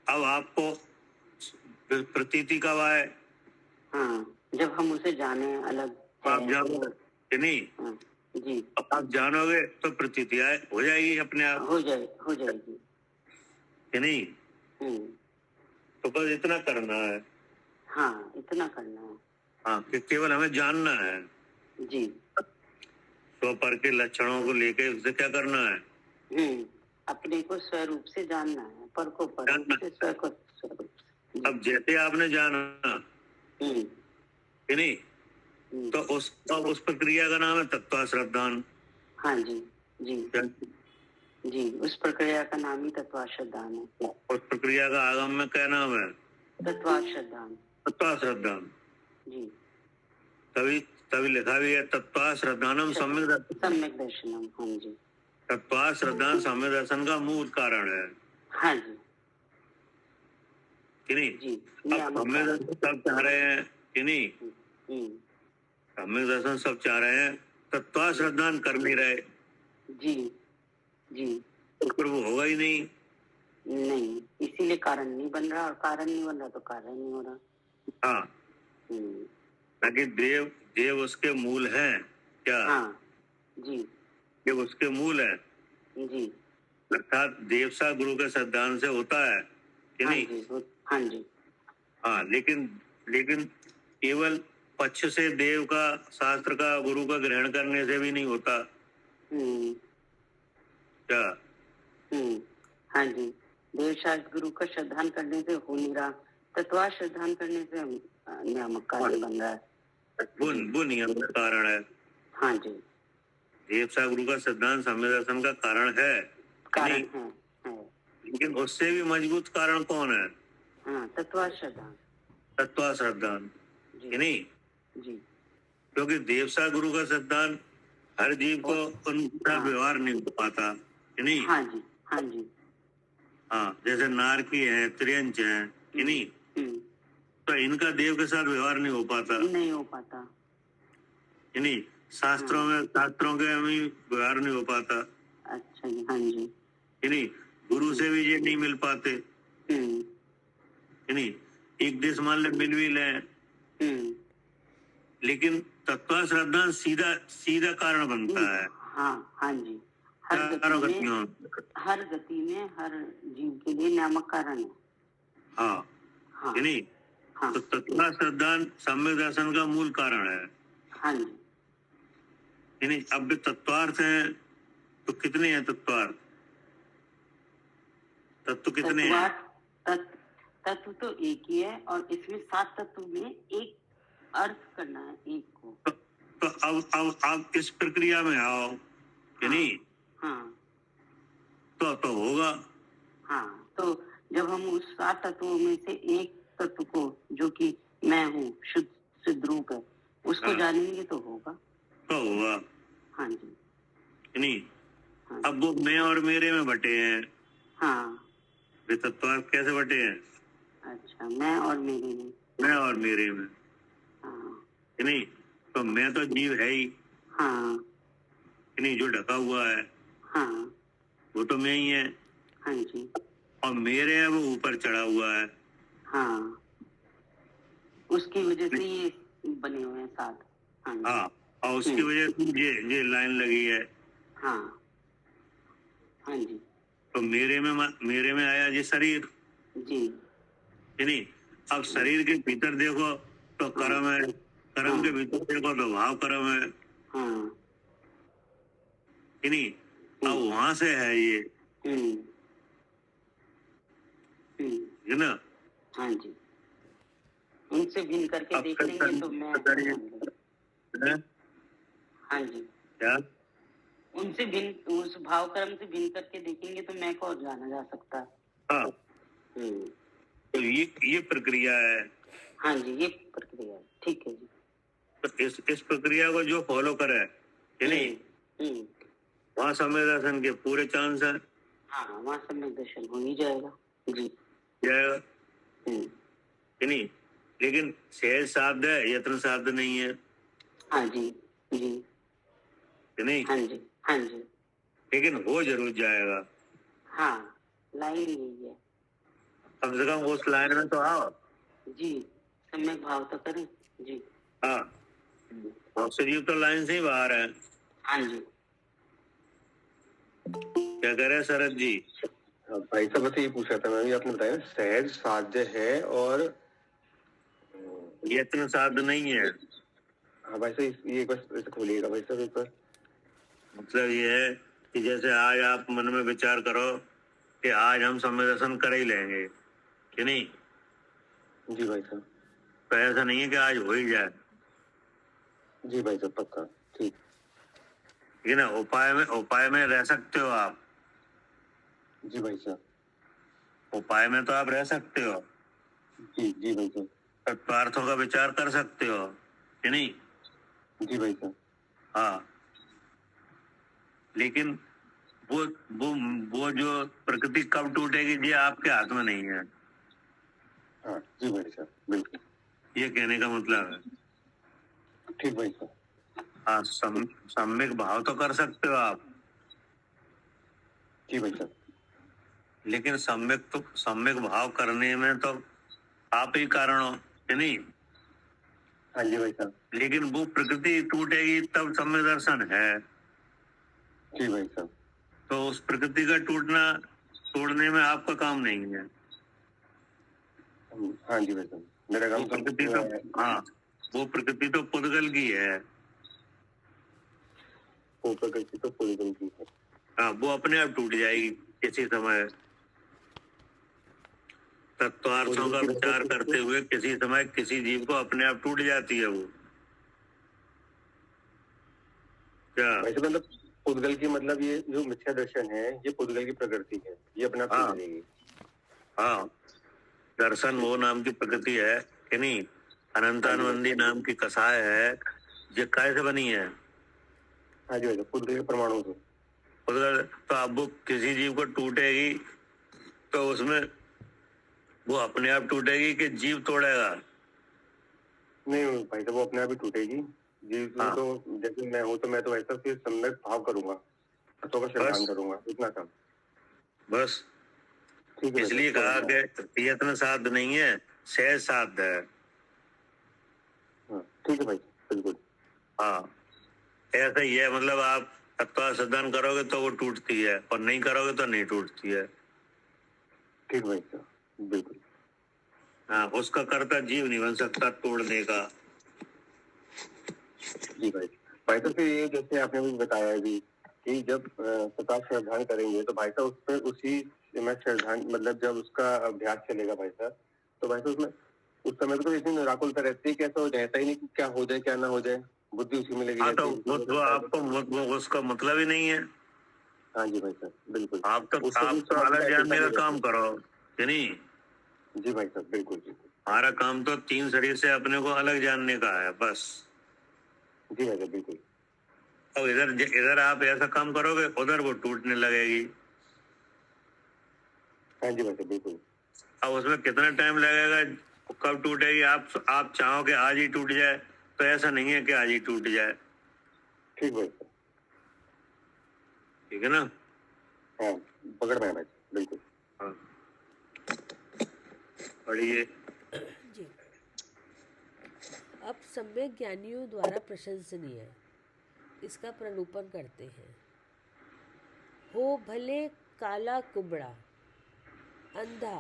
अब आपको प्रतीति कब आए, हाँ, जब हम उसे जाने अलग है। आप जानो कि नहीं। जी। अब आप जानोगे तो प्रतीति आए, हो जाएगी अपने आप, हो जाएगी कि नहीं। तो बस इतना करना है। हाँ, इतना करना है। हाँ, कि केवल हमें जानना है। जी। स्वपर के लक्षणों को लेके उसे क्या करना है, अपने को स्वरूप से जानना है, पर को पर से, स्व को स्वरूप से। अब जैसे आपने जाना कि नहीं, तो उस प्रक्रिया का नाम है तत्वाश्रद्धान। हाँ जी जी जी। उस प्रक्रिया का नाम ही तत्वाश्रद्धान है। उस प्रक्रिया का आगम में क्या नाम है, तत्वाश्रद्धान। तत्वाश्रद्धान। जी। तभी लिखा भी है तत्वाश्रद्धानम सम्यक दर्शनम। हाँ जी। तत्वाश्रद्धान सम्यक दर्शन का मूल कारण है। हाँ जी कि नहीं। जी। अब सम्यक दर्शन सब चाह रहे हैं कि नहीं, सम्यक दर्शन सब चाह रहे हैं, तत्वाश्रद्धान कर नहीं रहे। जी जी। तो फिर वो होगा ही नहीं। इसीलिए कारण नहीं बन रहा, और कारण नहीं बन रहा तो कार्य नहीं हो रहा। हाँ, ताकि देव उसके मूल हैं क्या। हाँ जी। देव उसके मूल है जी। अर्थात देवसा गुरु के सिद्धांत से होता है कि नहीं। हाँ जी। हाँ, लेकिन केवल पक्ष से देव का, शास्त्र का, गुरु का ग्रहण करने से भी नहीं होता क्या। हाँ जी। देव शास्त्र गुरु का श्रद्धान करने से हो नहीं रहा, तत्वा श्रद्धान करने से नियामक कार्य बन रहा है। वो नियम का कारण है। हाँ जी। देवसा गुरु का सिद्धांत सम्य दर्शन का कारण है, लेकिन उससे भी मजबूत कारण कौन है, हाँ, तत्वाश्रद्धान। तत्वाश्रद्धान कि नहीं। जी। क्योंकि देवसा गुरु का सिद्धांत हर जीव को उनका व्यवहार नहीं हो पाता कि नहीं। हाँ जी हाँ जी। हाँ, जैसे नारकी है, त्रियंच है कि नहीं, तो इनका देव के साथ व्यवहार नहीं हो पाता कि नहीं। शास्त्रों के भी व्यवहार नहीं हो पाता। अच्छा जी। हाँ जी। कि नहीं, गुरु से भी ये नहीं मिल पाते कि है नहीं, एक देश मान ले मिल भी ले, लेकिन तत्व श्रद्धा सीधा सीधा कारण बनता है। हाँ हाँ जी, चारों गतियों हर गति में हर जीव के लिए नियामक कारण है। हाँ, हाँ है नहीं, हाँ तो तत्व श्रद्धा सम्यक दर्शन का मूल कारण है। हाँ जी, है नहीं, अब भी तत्वार्थ है तो कितने हैं तत्वार्थ? तत्व कितने हैं? तत्व तो एक ही है, और इसमें 7 तत्व में एक अर्थ करना है एक को। तो अब आप इस प्रक्रिया में आओ, है नहीं, हाँ तो होगा। हाँ, तो जब हम उस 7 तत्वों में से एक तत्व को, जो कि मैं हूँ, शुद्ध सिद्ध रूप है, उसको हाँ। जानेंगे तो होगा। तो होगा, हाँ जी, है नहीं। हाँ अब वो मैं और मेरे में बटे हैं, हाँ। वे तत्वार्थ कैसे बटे हैं? अच्छा, मैं और मेरे में। मैं और मेरे में, हाँ है नहीं, तो मैं तो जीव है ही, हाँ है नहीं, जो ढका हुआ है हाँ वो तो मैं ही है, हाँ जी, और मेरे है वो ऊपर चढ़ा हुआ है। हाँ, उसकी वजह से ये बने हुए हैं 7। हाँ जी, हाँ, और उसकी वजह से ये लाइन लगी है। हाँ हाँ जी, तो मेरे में आया ये शरीर, जी, है नहीं। अब शरीर के भीतर देखो तो कर्म है, कर्म के भीतर देखो तो भाव कर्म है, हाँ है नहीं। अब वहां से है ये, हम्म हम्म, है ना। हाँ जी, उनसे भिन्न करके अब देख लेंगे तो मैं है? हाँ जी, क्या? उनसे भिन्न, उस भाव कर्म से भिन्न करके देखेंगे तो मैं को जाना जा सकता है। हाँ, तो ये प्रक्रिया है। हाँ जी, ये प्रक्रिया है, ठीक है जी। तो इस प्रक्रिया को जो फॉलो करे, है नहीं, वहाँ समय दर्शन के पूरे चांस है। हाँ, वहाँ समय दर्शन हो ही जाएगा जी, जाएगा, है नहीं। लेकिन सहज साध्य है, यत्न साध्य नहीं है, हाँ जी जी, है नहीं। हाँ जी हाँ जी, लेकिन हो जरूर जाएगा। हाँ, लाइन यही है कम से कम उस लाइन में तो आओ जी, सम्यक भाव तो करें जी। हाँ, बहुत से जीव तो लाइन से ही बाहर है। हाँ जी, क्या कह रहे हैं शरद जी? भाई साहब बस ये पूछ रहा था मैं भी, आपने बताया सहज साध्य है और यत्न साध्य नहीं है। हाँ भाई साहब ये एक बार ऐसे खोलिएगा भाई साहब एक बार। मतलब ये है कि जैसे आज आप मन में विचार करो कि आज हम समय दर्शन कर ही लेंगे, कि नहीं, जी भाई साहब। तो ऐसा नहीं है कि आज हो ही जाए, जी भाई साहब पक्का, ठीक। है ना। उपाय में रह सकते हो आप, जी भाई साहब। उपाय में तो आप रह सकते हो, जी जी भाई साहब। तत्वार्थों का विचार कर सकते हो, कि नहीं। जी भाई साहब। हाँ, लेकिन वो जो प्रकृति कब टूटेगी ये आपके हाथ में नहीं है। हाँ जी भाई साहब, बिल्कुल ये कहने का मतलब है। ठीक भाई साहब। हाँ, सम्यक भाव तो कर सकते हो आप, जी भाई साहब। लेकिन सम्यक भाव करने में तो आप ही कारण हो, कि नहीं। हाँ जी भाई साहब। लेकिन वो प्रकृति टूटेगी तब सम्यक दर्शन है। जी भाई साहब। तो उस प्रकृति का तोड़ने में आपका काम नहीं है। हाँ जी भाई साहब, मेरा काम वो प्रकृति तो पुद्गल की है। वो प्रकृति तो पूरी गलती है। हाँ, वो अपने आप टूट जाएगी किसी समय। तत्वार्थों का विचार करते हुए किसी समय किसी जीव को अपने आप टूट जाती है वो। क्या वैसे मतलब पुद्गल की, मतलब ये जो मिथ्या दर्शन है ये पुद्गल की प्रकृति है, ये अपने आप टूट जाएगी। हाँ, दर्शन वो नाम की प्रकृति है, कि नहीं। अनंतानंदी नाम की कसाय है, ये कैसे बनी है? हाँ जी भाई साहब, पुद्गल के परमाणु से। तो अब वो किसी जीव को टूटेगी तो उसमें वो अपने आप टूटेगी कि जीव तोड़ेगा? नहीं भाई साहब, वो अपने आप ही टूटेगी। जीव तो जैसे मैं हूँ तो मैं तो ऐसा फिर सम्यक भाव करूंगा, तत्वों का श्रद्धान करूंगा, इतना काम बस। ठीक है इसलिए भाई कहा साहब, कि यत्न साध नहीं है, सहज साध है। हाँ, ठीक है भाई, बिल्कुल। हाँ, ऐसा ही है। मतलब आप तत्व सिद्धांत करोगे तो वो टूटती है, और नहीं करोगे तो नहीं टूटती है। ठीक भाई साहब, बिल्कुल। हाँ, उसका कर्ता जीव नहीं बन सकता तोड़ने का। जी भाई। भाई तो फिर ये जैसे आपने भी बताया अभी कि जब प्रकाश श्रद्धान करेंगे तो भाई साहब उस पर उसी में श्रद्धान मतलब जब उसका अभ्यास चलेगा भाई साहब, तो भाई साहब उसमें उस समय तो इतनी निराकुलता रहती है कि ऐसा हो रहता ही नहीं कि क्या हो जाए क्या ना हो जाए, बुद्धि उसी में लगी हाँ, तो रहती वो आपको उसका मतलब ही नहीं है। हाँ जी भाई साहब, बिल्कुल। आप तो उससे भी अलग जानने का नहीं काम करो कि नहीं। रहती। जी भाई साहब, बिल्कुल बिल्कुल। हमारा काम तो तीन शरीर से अपने को अलग जानने का है बस। जी भाई साहब, बिल्कुल। और इधर आप ऐसा काम करोगे, उधर वो टूटने लगेगी। हाँ जी भाई साहब, बिल्कुल। अब उसमें कितना टाइम लगेगा, कब टूटेगी, आप चाहो कि आज ही टूट जाए, तो ऐसा नहीं है कि आज ही टूट जाए। ठीक भाई साहब। ठीक है ना। हाँ, पकड़ में है भाई साहब, बिल्कुल। हाँ, पढ़िए। जी। अब सम्यक ज्ञानियों द्वारा प्रशंसनीय इसका प्ररूपण करते हैं। हो भले काला कुबड़ा, अंधा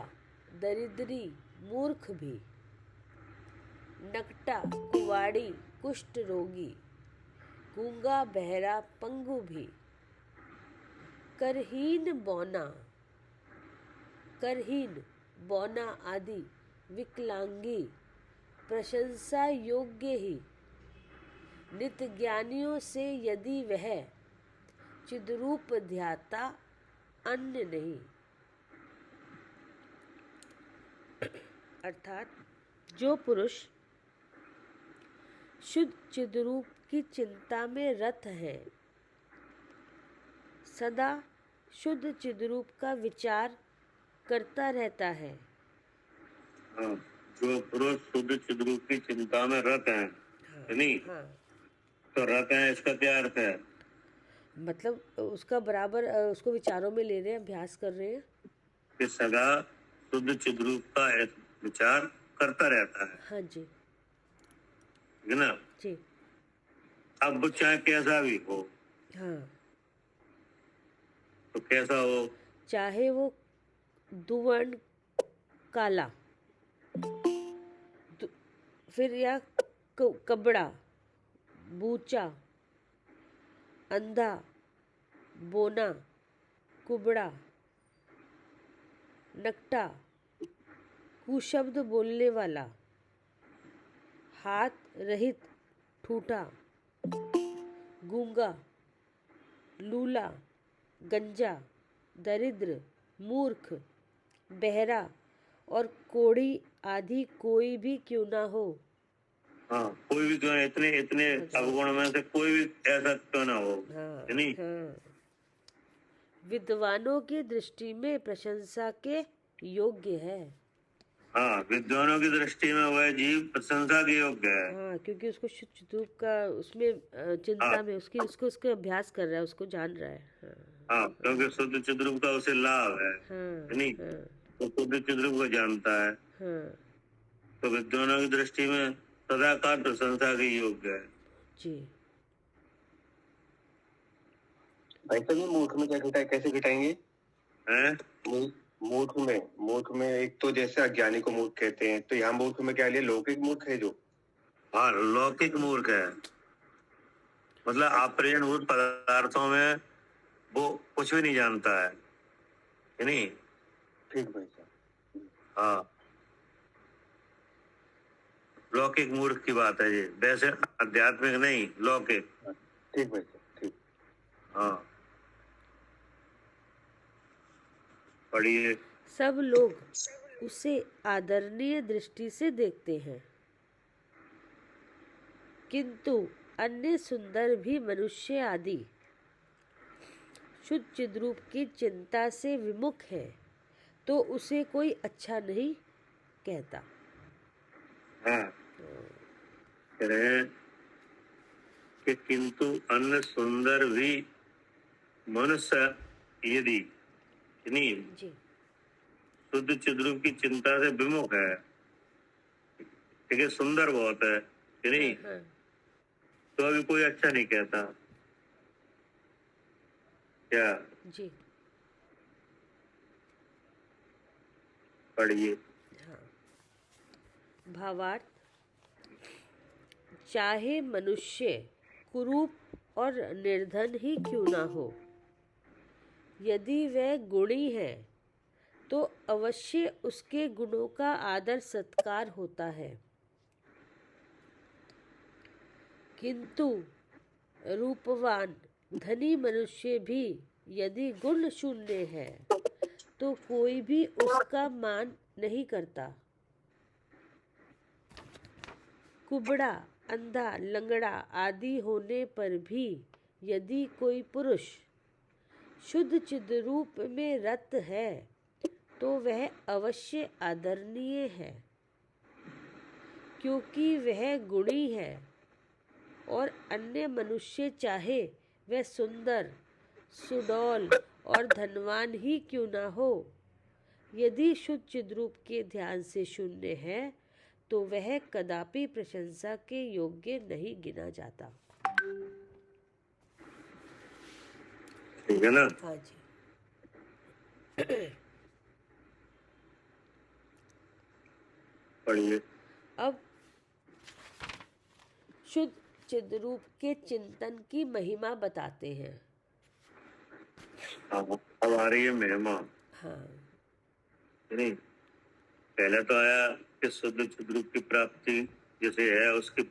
दरिद्री मूर्ख भी, नकटा कुवाड़ी कुष्ठ रोगी, गूंगा बहरा पंगु भी, करहीन बौना आदि विकलांगी प्रशंसा योग्य ही। नित्य ज्ञानियों से यदि वह चिद्रूप ध्याता अन्य नहीं। अर्थात जो पुरुष शुद्ध चिद्रूप की चिंता में रत है, सदा शुद्ध चिद्रूप का विचार करता रहता है। हाँ, जो पुरुष शुद्ध चिद्रूप की चिंता में रत हैं, नहीं हाँ, तो रत हैं, इसका क्या अर्थ है? मतलब उसका बराबर उसको विचारों में ले रहे हैं, अभ्यास कर रहे हैं। कि सदा शुद्ध चिद्रूप का विचार करता रहता है। हाँ जी, ठीक है ना। जी। अब वो चाहे कैसा भी हो, हाँ, तो कैसा हो, चाहे वो दुवर्ण काला, फिर या कबड़ा, बूचा, अंधा, बोना, कुबड़ा, नकटा, कुशब्द बोलने वाला, हाथ रहित ठूठा, गूंगा, लूला, गंजा, दरिद्र, मूर्ख, बहरा और कोढ़ी आदि कोई भी क्यों ना हो। हाँ, कोई भी क्यों, इतने इतने अवगुण में से कोई भी ऐसा क्यों ना हो, हाँ, नहीं। हाँ। विद्वानों की दृष्टि में प्रशंसा के योग्य है। हाँ, विद्वानों की दृष्टि में वह जीव प्रशंसा के योग्य है। हाँ, क्योंकि उसको शुद्ध चिद्रूप का उसमें चिंता में उसको अभ्यास कर रहा है, उसको जान रहा है। हाँ, हाँ, क्योंकि शुद्ध चिद्रूप का उसे लाभ है, हाँ, नहीं। हाँ, तो शुद्ध चिद्रूप को जानता है, हाँ, तो विद्वानों की दृष्टि में सदाकाल प्रशंसा के योग्य है। जी। भाई साहब ये मूर्ख में कैसे घटाएंगे? हैं? मूर्ख में एक तो जैसे अज्ञानी को मूर्ख कहते हैं, तो यहाँ मूर्ख में क्या लिया, लौकिक मूर्ख है जो? हाँ, लौकिक मूर्ख है, मतलब अप्रियभूत पदार्थों में वो कुछ भी नहीं जानता है, नहीं। ठीक भाई साहब। हाँ, लौकिक मूर्ख की बात है ये, वैसे आध्यात्मिक नहीं, लौकिक। ठीक भाई साहब, ठीक। हाँ, पढ़िए। सब लोग उसे आदरणीय दृष्टि से देखते हैं, किंतु अन्य सुंदर भी मनुष्य आदि शुद्ध चिद्रूप की चिंता से विमुख है, तो उसे कोई अच्छा नहीं कहता। हाँ, कह रहे हैं कि किंतु अन्य सुंदर भी मनुष्य यदि, नहीं, जी। शुद्ध चिद्रूप की चिंता से विमुख है, ठीक है, सुंदर बहुत है कि नहीं, हाँ तो अभी कोई अच्छा नहीं कहता क्या? जी पढ़िए। हाँ। भावार्थ, चाहे मनुष्य कुरूप और निर्धन ही क्यों ना हो, यदि वह गुणी है तो अवश्य उसके गुणों का आदर सत्कार होता है, किंतु रूपवान धनी मनुष्य भी यदि गुण शून्य है तो कोई भी उसका मान नहीं करता। कुबड़ा, अंधा, लंगड़ा आदि होने पर भी यदि कोई पुरुष शुद्ध चिद्रूप में रत है तो वह अवश्य आदरणीय है, क्योंकि वह गुणी है, और अन्य मनुष्य चाहे वह सुंदर, सुडौल और धनवान ही क्यों ना हो, यदि शुद्ध चिद्रूप के ध्यान से शून्य है तो वह कदापि प्रशंसा के योग्य नहीं गिना जाता। ठीक है ना? हाँ जी। पढ़िए। अब शुद्ध चिद्रूप के चिंतन की महिमा बताते हैं। हाँ, अब आ रही है महिमा, हाँ नहीं, पहले तो आया कि शुद्ध चिद्रूप की प्राप्ति जैसे है उसकी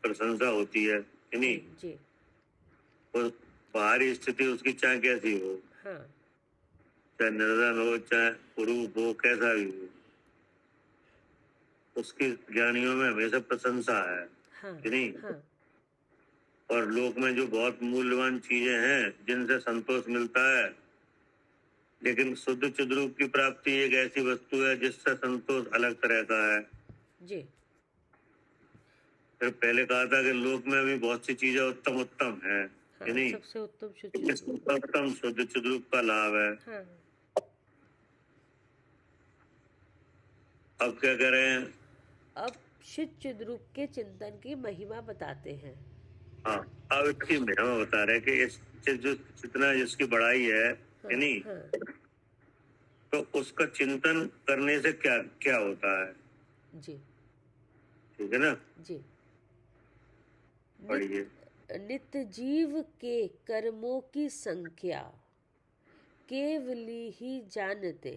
प्रशंसा होती है कि नहीं, जी और बाहरी स्थिति उसकी चाहे कैसी हो, हाँ चाहे निर्धन हो चाहे कुरूप हो, कैसा भी हो, उसकी ज्ञानियों में हमेशा प्रशंसा है हाँ कि नहीं। हाँ और लोक में जो बहुत मूल्यवान चीजें हैं जिनसे संतोष मिलता है, लेकिन शुद्ध चिद्रूप की प्राप्ति एक ऐसी वस्तु है जिससे संतोष अलग तरह का है। जी फिर पहले कहा था कि लोक में भी बहुत सी चीजें उत्तम उत्तम है हाँ कि नहीं, सबसे उत्तम शुद्ध चिद्रूप। उत्तम शुद्ध चिद्रूप का लाभ है। हाँ अब क्या करें? अब शुद्ध चिद्रूप के चिंतन की महिमा बताते हैं। हाँ, अब इसकी महिमा बता रहे कि इस जो जितना जिसकी बड़ाई है हाँ कि नहीं, हाँ तो उसका चिंतन करने से क्या क्या होता है, जी ठीक है ना? जी। पढ़िए। नित्य जीव के कर्मों की संख्या केवली ही जानते,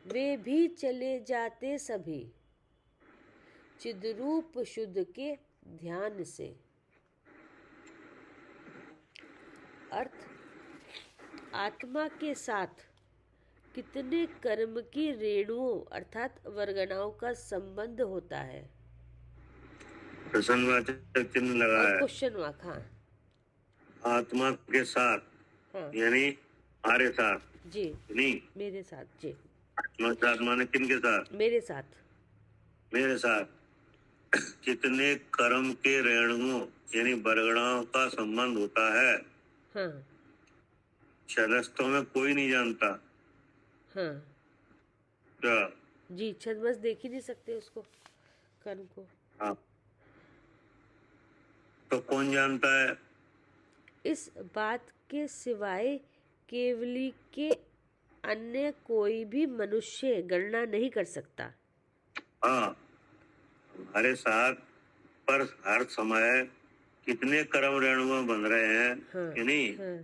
वे भी चले जाते सभी चिद्रूप शुद्ध के ध्यान से। अर्थ, आत्मा के साथ कितने कर्म की रेणुओं अर्थात वर्गणाओं का संबंध होता है। प्रश्नवाचक चिन्ह लगा और है। Question mark. हाँ आत्मा के साथ हाँ यानी हमारे साथ जी, नहीं, मेरे साथ जी, आत्मा के साथ माने किन के साथ? मेरे साथ। मेरे साथ कितने कर्म के रेणुओं यानी बरगड़ाओं का संबंध होता है, हाँ शरस्तों में कोई नहीं जानता हाँ क्या? जी, छद्मस देख ही नहीं सकते उसको, कर्म को। हाँ, तो कौन जानता है? इस बात के सिवाय केवली के अन्य कोई भी मनुष्य गणना नहीं कर सकता। हाँ, हमारे साथ पर हर समय कितने कर्म रेणुओं बन रहे हैं हाँ कि नहीं, हाँ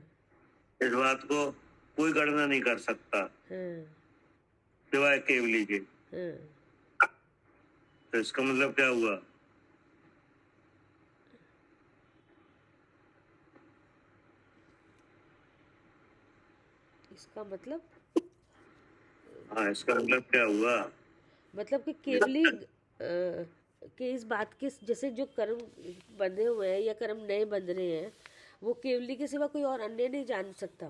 इस बात को कोई गणना नहीं कर सकता हाँ सिवाय केवली के। हाँ। तो इसका मतलब क्या हुआ? इसका मतलब, हाँ, इसका मतलब क्या हुआ? मतलब कि केवली कि इस बात के जैसे जो कर्म बंधे हुए हैं या कर्म नए बंध रहे हैं वो केवली के सिवा कोई और अन्य नहीं जान सकता।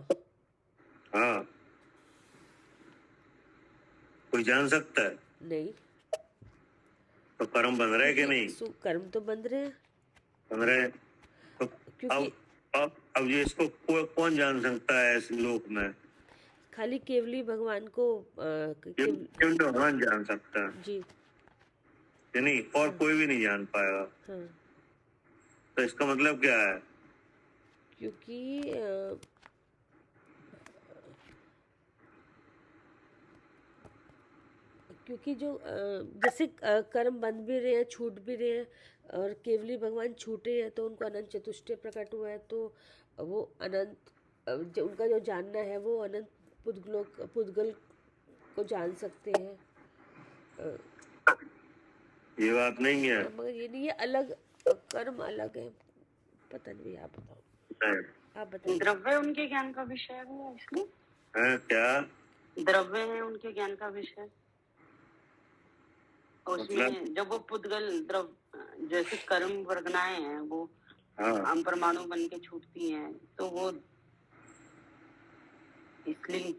हाँ, कोई जान सकता है? नहीं। तो कर्म बन रहे कि नहीं? कर्म तो बंध रहे हैं बन रहे हैं। तो क्योंकि अब ये इसको कौन जान सकता है इस लोक में? खाली केवली भगवान को केवल भगवान जान सकता है, जी। कि नहीं, और कोई भी नहीं जान पाएगा। हाँ, तो इसका मतलब क्या है? क्योंकि क्योंकि जो जैसे कर्म बंध भी रहे हैं, छूट भी रहे हैं, और केवली भगवान छूटे हैं तो उनको अनंत चतुष्टय प्रकट हुआ है, तो वो अनंत जो उनका जो जानना है वो अनंत पुद्गल को जान सकते हैं। ये बात नहीं है। मगर ये नहीं, ये अलग कर्म अलग है। पता नहीं, आप बताओ, आप बताइए। द्रव्य उनके ज्ञान का विषय है वो, इसलिए है क्या? द्रव्य है उनके ज्ञान का विषय। उसमें मतलब? जब वो पुद्गल द्रव्य जैसे कर्म वर्गनाएं हैं वो हाँ, परमाणु बन के छूटती हैं, तो वो इसलिए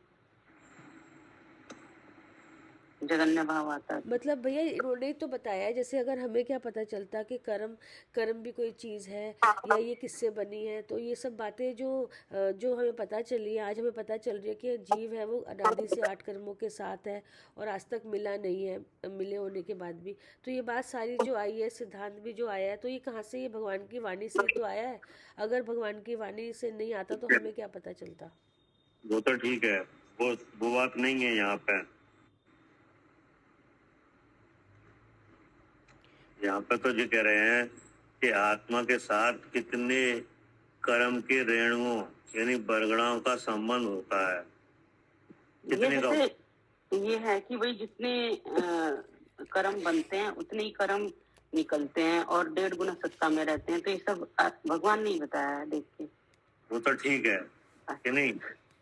जगन्य भाव आता है। मतलब भैया इन्होंने ही तो बताया है, जैसे अगर हमें क्या पता चलता कि कर्म भी कोई चीज़ है या ये किससे बनी है, तो ये सब बातें जो हमें पता चली है, आज हमें पता चल रही है कि जीव है वो अनादि से 8 कर्मों के साथ है और आज तक मिला नहीं है, मिले होने के बाद भी। तो ये बात सारी जो आई है, सिद्धांत भी जो आया है, तो ये कहाँ से, ये भगवान की वाणी से तो आया है। अगर भगवान की वाणी से नहीं आता तो हमें क्या पता चलता। वो तो ठीक है, वो बात नहीं है यहाँ पे। यहाँ पे तो ये कह रहे हैं कि आत्मा के साथ कितने कर्म के रेणुओं यानी बरगड़ाओं का संबंध होता है, ये कितने का? जैसे ये है कि भाई जितने कर्म बनते हैं उतने ही कर्म निकलते हैं और 1.5 गुना सत्ता में रहते हैं, तो ये सब भगवान ने ही बताया है, देख के। वो तो ठीक है कि नहीं,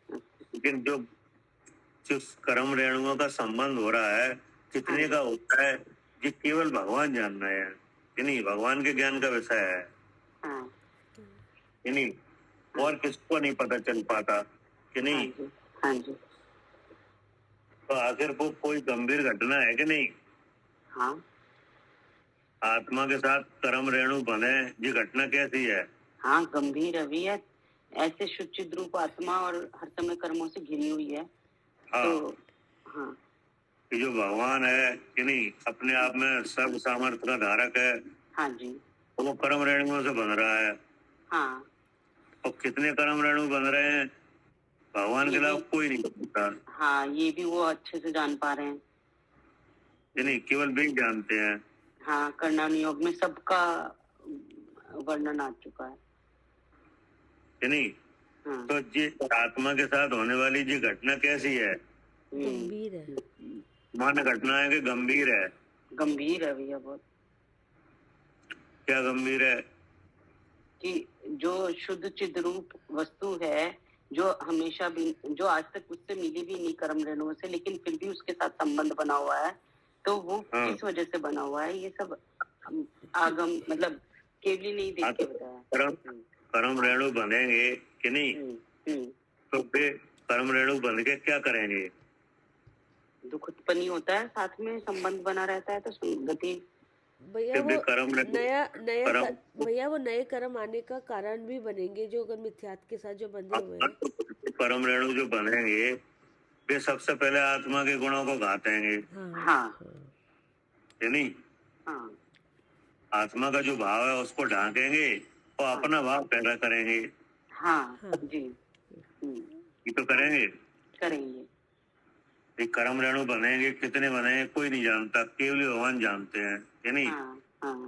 लेकिन जो जिस कर्म रेणुओं का संबंध हो रहा है कितने का होता है, ये केवल भगवान जानना है, कि नहीं, भगवान के ज्ञान का विषय है, हाँ कि नहीं, और किसको नहीं पता चल पाता, कि नहीं। हाँ जी। तो आखिर वो कोई गंभीर घटना है कि नहीं? हाँ आत्मा के साथ कर्म रेणु बने, ये घटना कैसी है? हाँ, गंभीर अभी है। ऐसे शुचित रूप आत्मा और हर समय कर्मों से घिरी हुई है। हाँ, तो हाँ कि जो भगवान है, कि नहीं, अपने आप में सर्व सामर्थ्य का धारक है, हाँ जी। तो वो कर्म रेणुओं से बन रहा है। हाँ, और कितने कर्म रेणु बन रहे हैं, भगवान के अलावा कोई नहीं जानता, हाँ, ये भी वो अच्छे से जान पा रहे हैं। कि नहीं, केवल वे ही जानते हैं। हाँ, कर्णानुयोग में सबका वर्णन आ चुका है, कि नहीं। हाँ। तो ये आत्मा के साथ होने वाली ये घटना कैसी है? गंभीर है। मान्य घटना है कि गंभीर है? गंभीर है भैया बहुत। क्या गंभीर है? कि जो शुद्ध चिद रूप वस्तु है, जो हमेशा भी, जो आज तक उससे मिली भी नहीं कर्म रेणुओं से, लेकिन फिर भी उसके साथ संबंध बना हुआ है, तो वो हाँ। किस वजह से बना हुआ है, ये सब आगम मतलब केवली नहीं देख के बताया। कर्म रेणु बनेंगे कि नहीं, तो वे कर्म रेणु बन के क्या करेंगे? दुख उत्पन्न होता है, साथ में संबंध बना रहता है, तो संगति। भैया वो कर्म भैया वो नए कर्म आने का कारण भी बनेंगे, जो अगर मिथ्यात्व के साथ जो बंधे हुए हैं। कर्म रेणु जो बनेंगे वे सबसे पहले आत्मा के गुणों को घातेंगे, हाँ कि नहीं। हाँ आत्मा का जो भाव है उसको ढांकेंगे और अपना भाव पैदा करेंगे। हाँ जी। ये तो करेंगे। करेंगे। एक कर्म रेणु बनेंगे, कितने बनेंगे कोई नहीं जानता, केवल भगवान जानते हैं, कि नहीं।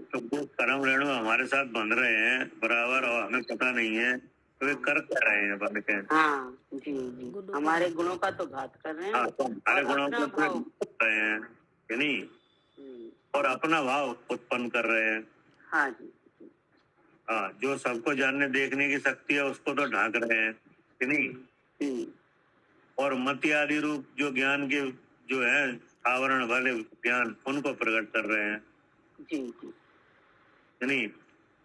तो वो कर्म रेणु हमारे साथ बन रहे हैं बराबर और हमें पता नहीं है, तो वे कर क्या रहे हैं बन के? हाँ जी जी, हमारे गुणों का तो घात कर रहे हैं, तो हमारे गुणों को कर रहे हैं, कि नहीं, और अपना भाव उत्पन्न कर रहे हैं। हाँ जी। हाँ, जो सबको जानने देखने की शक्ति है उसको तो ढांक रहे हैं, कि नहीं। और मति आदि रूप जो ज्ञान के जो है आवरण वाले ज्ञान, उनको प्रकट कर रहे हैं, जी जी, कि नहीं।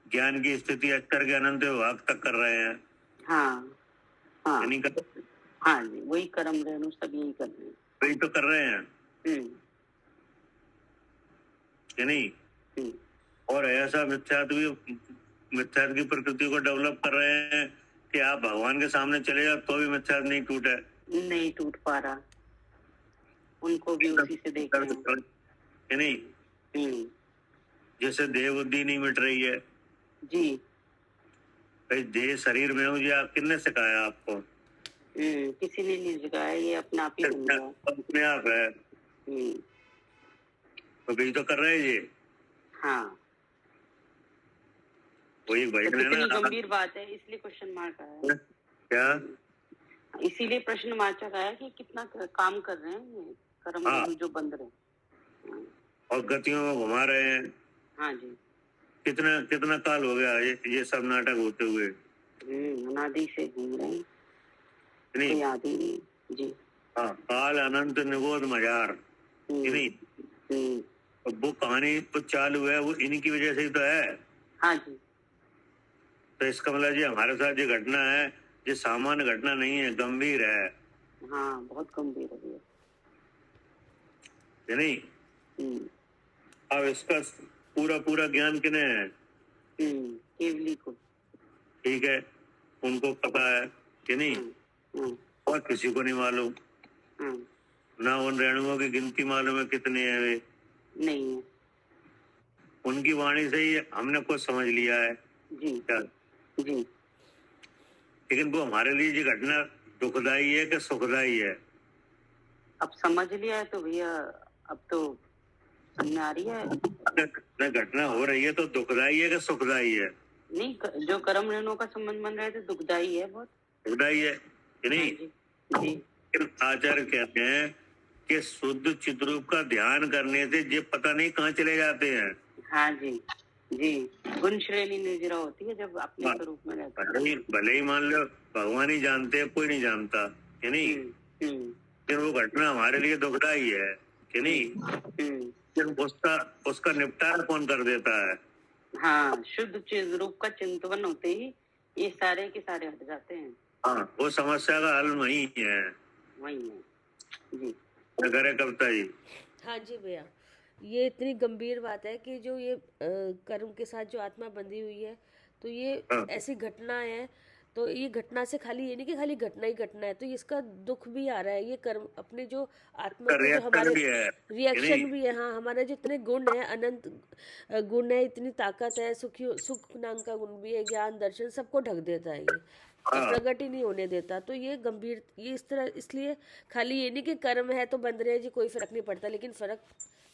ज्ञान की स्थिति अक्षर के अनंत विभाग तक कर रहे हैं। हाँ हाँ, नहीं कर, हाँ जी, वही कर्म रेणु सब यही कर रहे हैं, वही तो कर रहे हैं, कि नहीं। और ऐसा मिथ्यात्व की प्रकृति को डेवलप कर रहे हैं कि आप भगवान के सामने चले जाओ तो भी मिथ्यात्व नहीं टूटे। नहीं टूट पा रहा, उनको भी उसी से देख रहे हैं। है नहीं? जैसे देह बुद्धि नहीं मिट रही है, जी। भाई देह शरीर में हो, ये आप किसने सिखाया आपको? किसी ने नहीं सिखाया, ये अपने आप ही बन गया। अपने आप है, तो भी तो कर रहे हैं ये। हाँ, वो एक भाई तो ने कितनी ना, गंभीर बात है, इसलिए क्वेश्चन मार्क आया। क्या? इसीलिए प्रश्न वाचक आया कि कितना काम कर रहे हैं ये कर्म हाँ। जो बंद रहे। और गतियों में घुमा रहे हैं। हाँ जी। कितना कितना काल हो गया ये सब नाटक होते हुए? अनादि से घूम रहे हैं, नहीं? कोई याद ही नहीं। जी। हाँ, काल अनंत निगोद मजार, नहीं? और वो कहानी तो चालू है, वो इन्हीं की वजह से ही तो है। हाँ जी। तो इसका मतलब जी हमारे साथ जो घटना है, ये सामान्य घटना नहीं है, गंभीर है। हाँ, बहुत गंभीर है ये। है नहीं? अब इसका पूरा पूरा ज्ञान किन्हें है? केवली को। ठीक है, उनको पता है कि नहीं? और किसी को नहीं मालूम। ना उन रेणुओं की गिनती मालूम है कितने हैं वे, नहीं है। उनकी वाणी से ही हमने कुछ समझ लिया है। जी। क्या? जी। लेकिन वो हमारे लिए ये घटना दुखदाई है कि सुखदाई है? अब समझ लिया है तो भैया, अब तो समझ आ रही है। घटना हो रही है तो दुखदाई है कि सुखदाई है? नहीं, जो कर्म रेणुओं का संबंध बन रहा है तो दुखदाई है, बहुत दुखदाई है कि नहीं? जी। लेकिन आचार्य कहते हैं कि शुद्ध चिद्रूप का ध्यान करने से ये पता नहीं कहाँ चले जाते हैं। हाँ जी। जी, गुण श्रेणी निर्जरा होती है जब अपने हाँ। स्वरूप में रहता है। भले ही मान लो भगवान ही जानते हैं, कोई नहीं जानता, कि नहीं? लेकिन वो घटना हमारे लिए दुखदाई है कि नहीं? लेकिन उसका निपटारा कौन कर देता है? हाँ, शुद्ध चीज रूप का चिंतन होते ही ये सारे के सारे हट जाते हैं। हाँ, वो समस्या का हल वही है। वही है जी। करे कविता जी? हाँ जी भैया, ये इतनी गंभीर बात है कि जो ये कर्म के साथ जो आत्मा बंधी हुई है, तो ये हाँ। ऐसी घटना है, तो ये घटना से खाली ये नहीं कि खाली घटना ही घटना है, तो इसका दुख भी आ रहा है। ये कर्म अपने जो आत्मा के जो रिएक्शन हमारे भी है, रिएक्शन भी है। हाँ, हमारे जितने गुण है, अनंत गुण है, इतनी ताकत है, सुख नाम का गुण भी है, ज्ञान दर्शन सबको ढक देता है ये, और हाँ। प्रकट ही नहीं होने देता। तो ये गंभीर, ये इस तरह, इसलिए खाली ये नहीं कि कर्म है तो बंद रहे जी, कोई फर्क नहीं पड़ता, लेकिन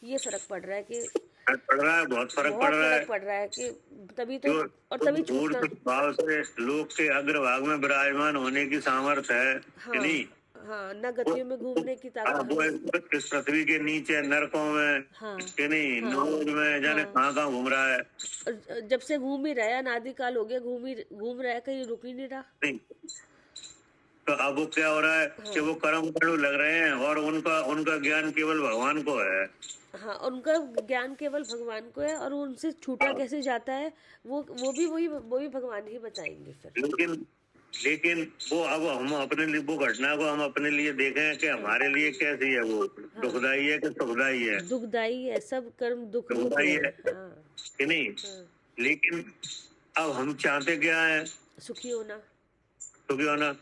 ये फर्क पड़ रहा है कि पड़ रहा है, बहुत फर्क पड़ रहा है। पड़ रहा है कि तभी तो, और तभी छूटना। भाव से लोक के अग्रभाग में विराजमान होने की सामर्थ्य है कि हाँ, नहीं? हाँ, न गतियों में घूमने की ताकत वो है। इस पृथ्वी के नीचे नरकों में, हाँ, कि नहीं, हाँ, नोज में, जाने हाँ। कहाँ कहाँ घूम रहा है। और जब से घूम ही रहा है, अनादि काल हो गया, घूम रहा है, कहीं रुक ही नहीं रहा। नहीं, तो अब वो क्या हो रहा है कि वो कर्म रेणु लग रहे हैं और उनका ज्ञान केवल भगवान को है। हाँ, उनका ज्ञान केवल भगवान को है, और उनसे छूटा कैसे जाता है वो भी भगवान ही बताएंगे फिर। लेकिन वो अब हम अपने लिए वो घटना को हम अपने लिए देखें कि हमारे लिए कैसी है, वो दुखदाई है कि सुखदाई है? दुखदाई है, सब कर्म दुखदाई है हाँ, कि नहीं? हाँ, लेकिन अब हम चाहते क्या है? सुखी होना। सुखी होना।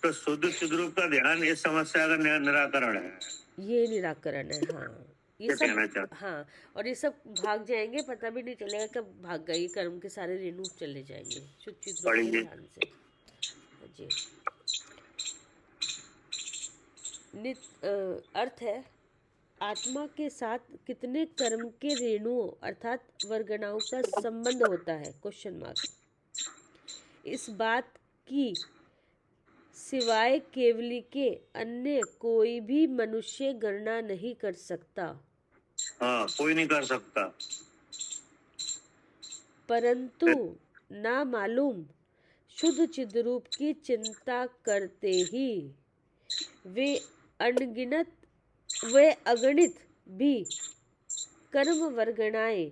तो शुद्ध चिद्रूप का ध्यान इस समस्या का निराकरण है, ये निराकरण है। हाँ, ये कहना सब, चाहते। हाँ, और ये सब भाग जाएंगे, पता भी नहीं चलेगा कब भाग गए, कर्म के सारे रेणु चले जाएंगे शुद्ध चिद्रूप के पढ़ेंगे। ध्यान से जी। अर्थ है, आत्मा के साथ कितने कर्म के रेणुओं अर्थात वर्गणाओं का संबंध होता है? Question mark. इस बात की सिवाय केवली के अन्य कोई भी मनुष्य गणना नहीं कर सकता। हाँ, कोई नहीं कर सकता। परंतु ना मालूम शुद्ध चिद्रूप की चिंता करते ही वे अगणित भी कर्म वर्गणाएं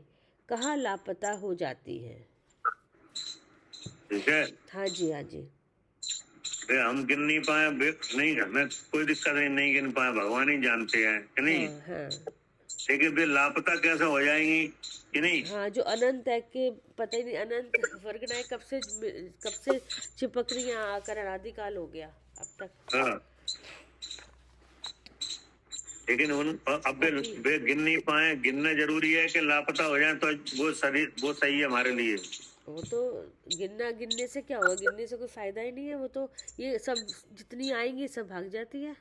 कहाँ लापता हो जाती हैं। ठीक है? हाँ जी, हाँ जी। हम गिन नहीं पाए, नहीं, हमें कोई दिक्कत नहीं गिन पाए, भगवान ही जानते हैं कि नहीं? हाँ, हाँ, लेकिन वे लापता कैसे हो जाएंगी कि नहीं? हाँ, जो अनंत है कि पता ही नहीं, अनंत वर्गणाएं कब से चिपक रही हैं आकर, अनादिकाल हो गया अब तक। हाँ, लेकिन अब वे गिन नहीं पाए। गिनना जरूरी है कि लापता हो जाए तो वो सही है हमारे लिए। वो तो गिनने से क्या होगा, गिनने से कोई फायदा ही नहीं है। वो तो ये सब जितनी आएंगी सब भाग जाती है,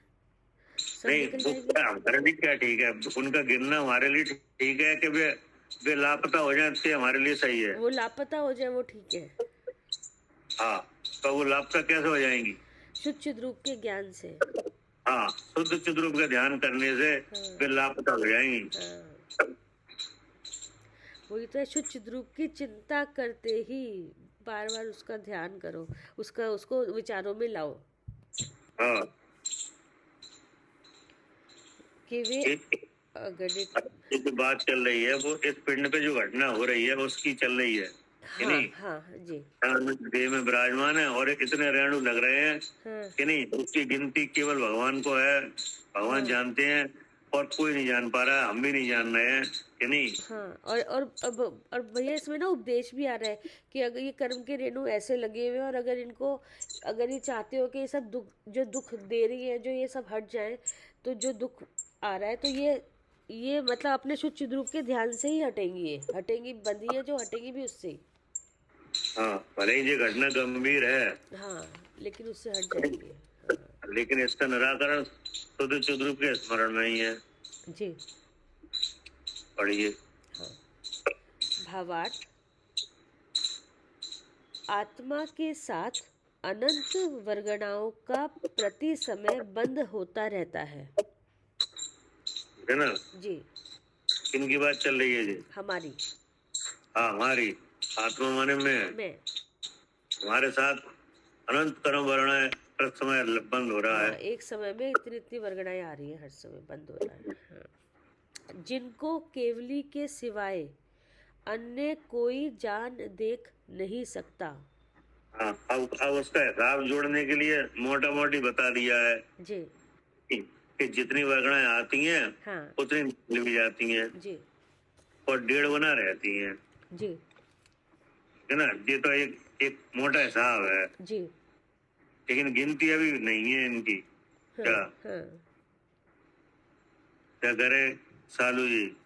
सब नहीं, निकल वो जाएंगी। क्या हमारे लिए क्या ठीक है, उनका गिनना हमारे लिए ठीक है कि वे लापता हो जाए तो हमारे लिए सही है। वो लापता हो जाए वो ठीक है। हाँ, तो वो लापता कैसे हो जाएंगी? शुद्ध चिद्रूप के ज्ञान से। हाँ, शुद्ध चिद्रूप का ध्यान करने से वे लापता हो जाएंगी। हाँ, वही तो है, शुद्ध चिद्रूप की चिंता करते ही बार बार उसका ध्यान करो, उसको विचारों में लाओ हाँ, कि वे एक अगणित। जो बात चल रही है वो इस पिंड पे जो घटना हो रही है उसकी चल रही है कि हाँ नहीं? हाँ जी। देह में विराजमान है और इतने रेणु लग रहे हैं हाँ कि नहीं, उसकी गिनती केवल भगवान को है, भगवान जानते हैं और कोई नहीं जान पा रहा है, हम भी नहीं जान रहे हैं कि नहीं। हाँ, और भैया इसमें ना उपदेश भी आ रहा है कि अगर ये कर्म के रेणु ऐसे लगे हुए हैं और अगर ये चाहते हो कि ये सब जो दुख दे रही है, जो ये सब हट जाए, तो जो दुख आ रहा है तो ये मतलब अपने शुद्ध चिद्रूप के ध्यान से ही हटेंगी। ये हटेंगी, बंधी है जो हटेंगी भी उससे ही। हाँ, भले ही ये घटना गंभीर है, हाँ, लेकिन उससे हट जाएंगे। हाँ लेकिन इसका निराकरण शुद्ध चिद्रूप के स्मरण में ही है। जी। पढ़िए। हाँ, भावार्थ, आत्मा के साथ अनंत वर्गणाओं का प्रति समय बंध होता रहता है ना जी। किनकी बात चल रही है जी? हमारी। हाँ, हमारी आत्मा माने में हमारे साथ अनंत कर्म वर्ण प्रति समय बंद हो रहा हाँ, है। एक समय में इतनी वर्गणाएं आ रही है, हर समय बंद हो रहा है। हाँ। जिनको केवली के सिवाय अन्य कोई जान देख नहीं सकता। हाँ, अब उसका हिसाब जोड़ने के लिए मोटा मोटी बता दिया है जी कि जितनी वर्गणाएं आती हैं हाँ उतनी निकल भी जाती हैं जी और 1.5 गुना रहती हैं, जी है ना। ये तो एक मोटा हिसाब है, जी। लेकिन गिनती अभी नहीं है इनकी। हाँ क्या हाँ क्या करे सालू जी?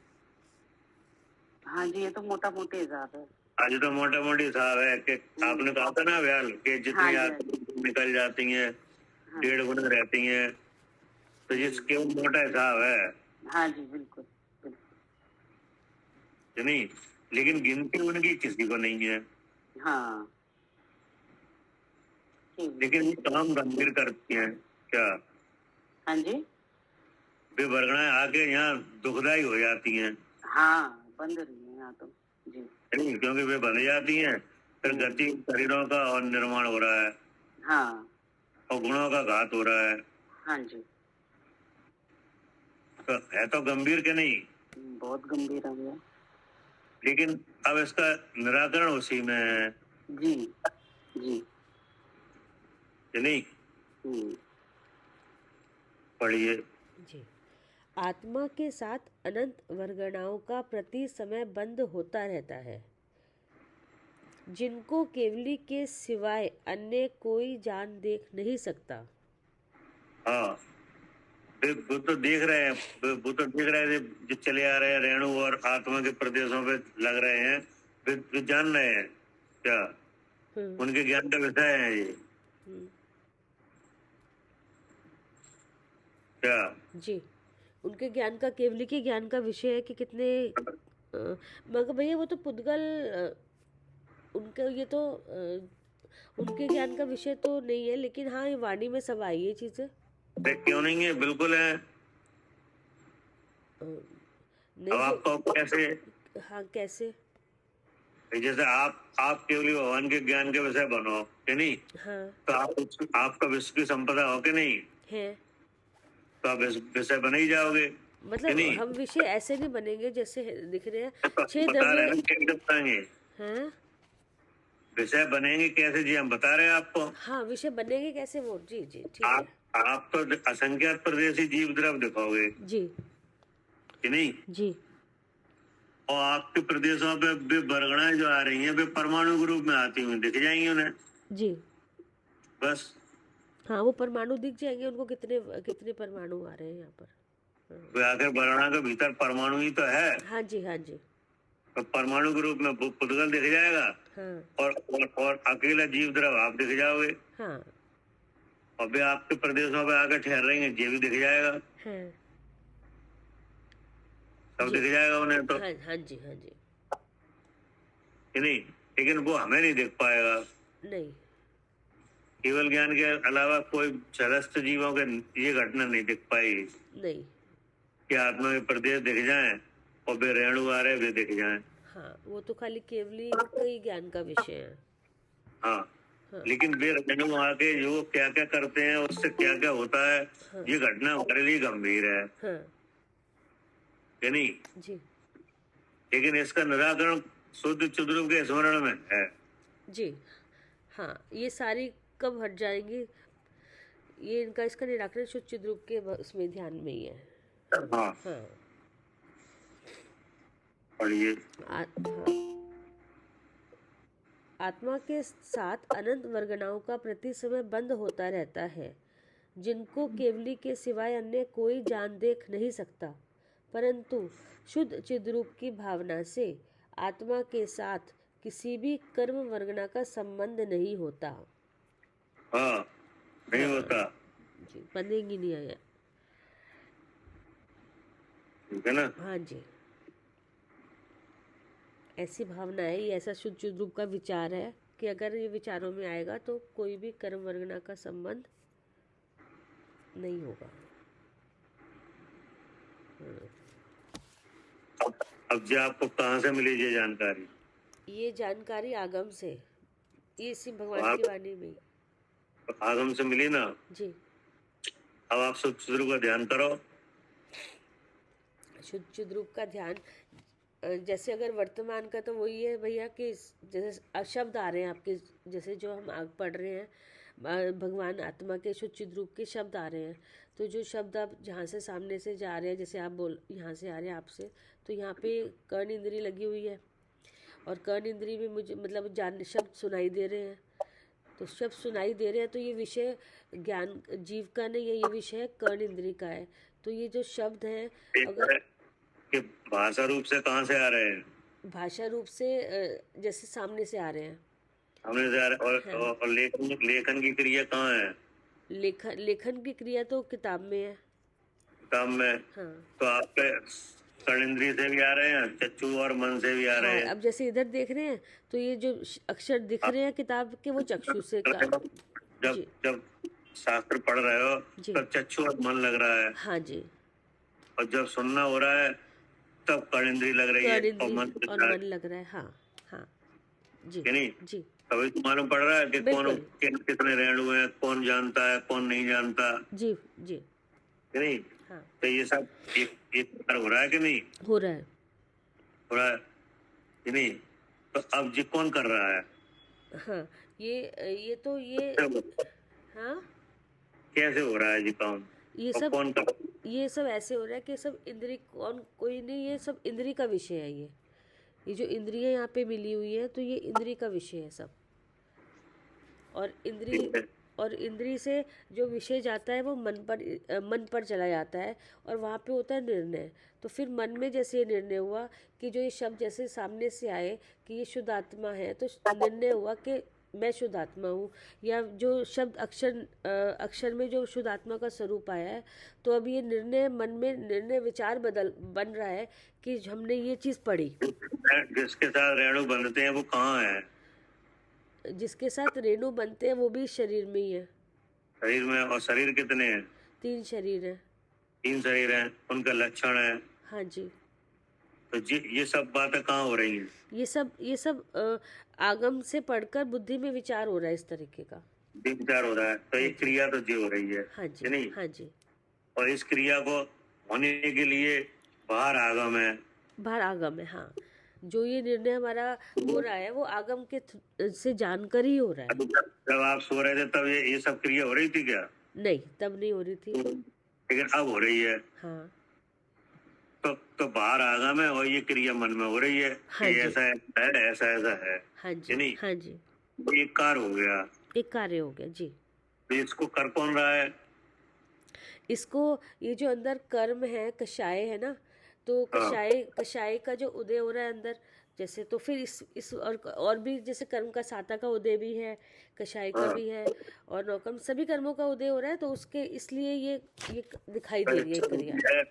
हाँ जी, ये तो मोटा मोटी हिसाब है। आज तो मोटा मोटी हिसाब है कि आपने कहा था ना व्याल कि जितनी हाँ आती निकल जाती हैं 1.5 गुना रहती हैं, तो जिसके मोटा हिसाब है। हाँ जी, बिल्कुल बिल्कुल। नहीं, लेकिन गिनती उनकी किसी को नहीं है। हाँ लेकिन ये काम गंभीर करती हैं क्या? हाँ जी। वे वर्गणाएं आके यहाँ दुखदाई हो जाती हैं। हाँ, बंद रही है यहाँ तो जी। नहीं, क्योंकि वे बन जाती हैं, फिर गति शरीरों का और निर्माण हो रहा है। हाँ और गुणों का घात हो रहा है। हाँ जी, तो है तो गंभीर के नहीं, बहुत गंभीर है भैया। लेकिन अब इसका निराकरण उसी में है जी जी। कि नहीं? पढ़िए। जी। आत्मा के साथ अनंत वर्गणाओं का प्रति समय बंद होता रहता है, जिनको केवली के सिवाय अन्य कोई जान देख नहीं सकता। हाँ, वो तो देख रहे हैं, वो तो देख रहे हैं जो चले आ रहे हैं रेणु और आत्मा के प्रदेशों पे लग रहे हैं, वे जान रहे हैं क्या? उनके ज्ञान का विषय है ये क्या? जी, उनके ज्ञान का, केवली के ज्ञान का विषय है कि कितने मगर भैया वो तो पुद्गल उनका ये तो उनके ज्ञान का विषय तो नहीं है, लेकिन हाँ ये वाणी में सब आई ये चीजें। क्यों नहीं है? बिल्कुल है। नहीं अब आपको कैसे? हाँ कैसे? जैसे आप केवल भगवान के ज्ञान के विषय बनो कि नहीं, हाँ तो आपका विश्व की संपदा हो कि नहीं, है। तो आप विषय बने ही जाओगे कि मतलब नहीं? हम विषय ऐसे नहीं बनेंगे जैसे दिख रहे हैं तो 6 बता रहे हैं द्रव्य। ना, कैसे बताएंगे हाँ विषय बनेंगे कैसे जी? हम बता रहे हैं आपको। हाँ, विषय बनेंगे कैसे वो? जी जी ठीक है आप तो असंख्यात प्रदेशी जीव द्रव दिखाओगे जी कि नहीं, जी। और आपके प्रदेशों पे वे वर्गणाएं जो आ रही हैं वे परमाणु के रूप में आती हुई दिख जाएंगी उन्हें जी बस। हाँ, वो परमाणु दिख जाएंगे उनको, कितने कितने परमाणु आ रहे हैं यहाँ पर। तो आखिर वर्णा के भीतर परमाणु ही तो है, हाँ जी, हाँ जी, तो परमाणु के रूप में वो पुद्गल दिख जाएगा, हाँ, और अकेला जीव द्रव आप दिख जाओगे, हाँ, और वे आपके प्रदेशों पे आकर ठहर रहेंगे, ये भी दिख जाएगा, हाँ, सब जी, दिख जाएगा उन्हें तो, हाँ, हाँ जी, हाँ जी, कि नहीं? लेकिन वो हमें नहीं दिख पाएगा। नहीं, केवल ज्ञान के अलावा कोई समस्त जीवों के ये घटना नहीं दिख पाएगी नहीं, कि आत्मा के प्रदेश दिख जाएं और वे रेणु आ रहे वे दिख जाएं। हाँ, वो तो खाली केवली कई ज्ञान का विषय है। हाँ, हाँ, लेकिन वे रेणु आके जो क्या क्या करते हैं, उससे क्या क्या होता है, हाँ, ये घटना हमारे लिए गंभीर है, हाँ, कि नहीं? जी, लेकिन इसका निराकरण शुद्ध चिद्रूप के स्मरण में है। जी, हाँ, ये सारी कब हट जाएंगी, ये इनका इसका निराकरण शुद्ध चिद्रूप के उसमें ध्यान में ही है। हाँ, हाँ, और ये हाँ, आत्मा के साथ अनंत वर्गणाओं का प्रति समय बंद होता रहता है, जिनको केवली के सिवाय अन्य कोई जान देख नहीं सकता, परंतु शुद्ध चिद्रूप की भावना से आत्मा के साथ किसी भी कर्म वर्गणा का संबंध नहीं होता। हाँ, नहीं हाँ, होता, जी, बंधेंगी नहीं आया। ठीक है ना? हाँ जी, ऐसी भावना है, ये ऐसा शुद्ध चिद्रूप का विचार है कि अगर ये विचारों में आएगा तो कोई भी कर्म वर्गणा का संबंध नहीं होगा। अब जो आपको कहाँ से मिली ये जानकारी? ये जानकारी आगम से, ये इसी भगवान की वाणी में। आगम से मिली ना? जी, अब आप शुद्ध चिद्रूप का ध्यान करो। शुद्ध चिद्रूप का ध्यान, जैसे अगर वर्तमान का तो वही है भैया कि जैसे शब्द आ रहे हैं आपके, जैसे जो हम आग पढ़ रहे हैं, भगवान आत्मा के शुद्ध चिद्रूप के शब्द आ रहे हैं, तो जो शब्द आप जहाँ से सामने से जा रहे हैं, जैसे आप बोल यहाँ से आ रहे हैं आपसे, तो यहाँ पे कर्ण इंद्री लगी हुई है, और कर्ण इंद्री में मुझे मतलब जान शब्द सुनाई दे रहे हैं, तो शब्द सुनाई दे रहे हैं, तो ये विषय ज्ञान जीव का नहीं है, ये विषय कर्ण इंद्री का है। तो ये जो शब्द हैं, अगर कि भाषा रूप से कहाँ से आ रहे हैं? भाषा रूप से जैसे सामने से आ रहे हैं, हमने से आ रहे हैं, हाँ। और लेखन की क्रिया कहाँ है? लेखन की क्रिया तो किताब में है। किताब में। हाँ, तो आपके कर्णेंद्रिय से भी आ रहे हैं, चक्षु और मन से भी आ रहे हाँ, हैं। अब जैसे इधर देख रहे हैं तो ये जो अक्षर दिख रहे हैं किताब के, वो चक्षु से का। जब जी, जब शास्त्र पढ़ रहे हो जी, तब चक्षु और मन लग रहा है, हाँ जी, और जब सुनना हो रहा है तब कर्णेंद्रिय लग रही है और कर्णेंद्री मन और लग रहा मन लग रहा है। हाँ, हाँ, जी, है, नहीं? जी, तभी तो मालूम पड़ रहा है कि कौन बिल्कुल, कितने रेणु हैं, कौन जानता है, कौन नहीं जानता, जी, जी, है नहीं? हाँ, तो ये सब एक हो रहा है कि नहीं हो रहा है। हो रहा है कि नहीं? तो अब जी कौन कर रहा है? हाँ, ये तो ये, हाँ, कैसे हो रहा है जी काम, ये और सब कौन कर? ये सब ऐसे हो रहा है कि सब इंद्री कौन कोई नहीं, ये सब इंद्री का विषय है। ये जो इंद्रियां यहाँ पे मिली हुई है, तो ये इंद्री का विषय है सब, और इंद्री से जो विषय जाता है वो मन पर चला जाता है, और वहाँ पे होता है निर्णय। तो फिर मन में जैसे ये निर्णय हुआ कि जो ये शब्द जैसे सामने से आए कि ये शुद्ध आत्मा है, तो निर्णय हुआ कि मैं शुद्ध आत्मा हूँ, या जो शब्द अक्षर में जो शुद्ध आत्मा का स्वरूप आया है, तो अब ये निर्णय मन में निर्णय विचार बन रहा है कि हमने ये चीज़ पढ़ी। जिसके साथ रेणु बंधते हैं वो कहाँ है? जिसके साथ रेणु बनते हैं वो भी शरीर में ही है। शरीर में। और शरीर कितने हैं? 3 शरीर है। 3 शरीर हैं, उनका लक्षण है। हाँ जी, तो ये सब बातें कहाँ हो रही हैं? ये सब आगम से पढ़कर बुद्धि में विचार हो रहा है इस तरीके का। विचार हो रहा है, तो एक क्रिया तो जी हो रही है, हाँ जी, है नहीं? हाँ जी, और इस क्रिया को होने के लिए बाहर आगम है। बाहर आगम है। हाँ, जो ये निर्णय हमारा हो रहा है वो आगम के से जानकर ही हो रहा है। जब आप सो रहे थे तब ये सब क्रिया हो रही थी क्या? नहीं, तब नहीं हो रही थी। लेकिन अब हो रही है। हाँ, तो बाहर आगम है और ये क्रिया मन में हो रही है। हाँ कि जी, ऐसा है, ऐसा ऐसा है, हाँ है जी, नहीं? हाँ जी, एक कार हो गया। एक कार्य हो गया जी। तो इसको कर कौन रहा है? इसको, ये जो अंदर कर्म है, कषाय है ना, तो कषाय का जो उदय हो रहा है अंदर, जैसे तो फिर इस और भी जैसे कर्म का साता का उदय भी है, कषाय का भी है, और नौकर्म सभी कर्मों का उदय हो रहा है, तो उसके इसलिए ये दिखाई दे रही है क्रिया।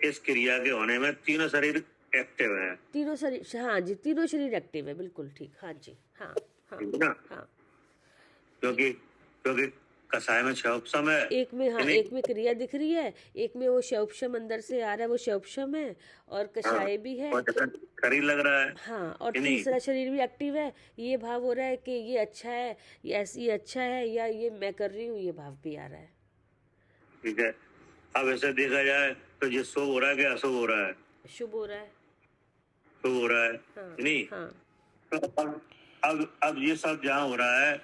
इस क्रिया के होने में तीनों शरीर एक्टिव है, तीनों शरीर, हाँ जी, तीनों शरीर एक्टिव है, बिल्कुल ठीक, हाँ जी, हाँ हाँ ठीक है ना? हाँ। क्योंकि कसाय में क्षौपसम है, एक में, हाँ, नहीं? एक में क्रिया दिख रही है, एक में वो शौपशम अंदर से आ रहा है, वो शौपशम है, और हाँ, कषाय भी है, और जैसे शरीर लग रहा है, हाँ, और कि नहीं? तीसरा शरीर भी एक्टिव है। ये भाव हो रहा है कि ये अच्छा है, ये अच्छा है, या ये मैं कर रही हूँ, ये भाव भी आ रहा है। ठीक है। अब ऐसे देखा जाए तो ये शुभ हो रहा है कि अशुभ हो रहा है? शुभ हो रहा है, शुभ हो रहा है, हाँ कि नहीं? हाँ। तो अब ये सब जहाँ हो रहा है,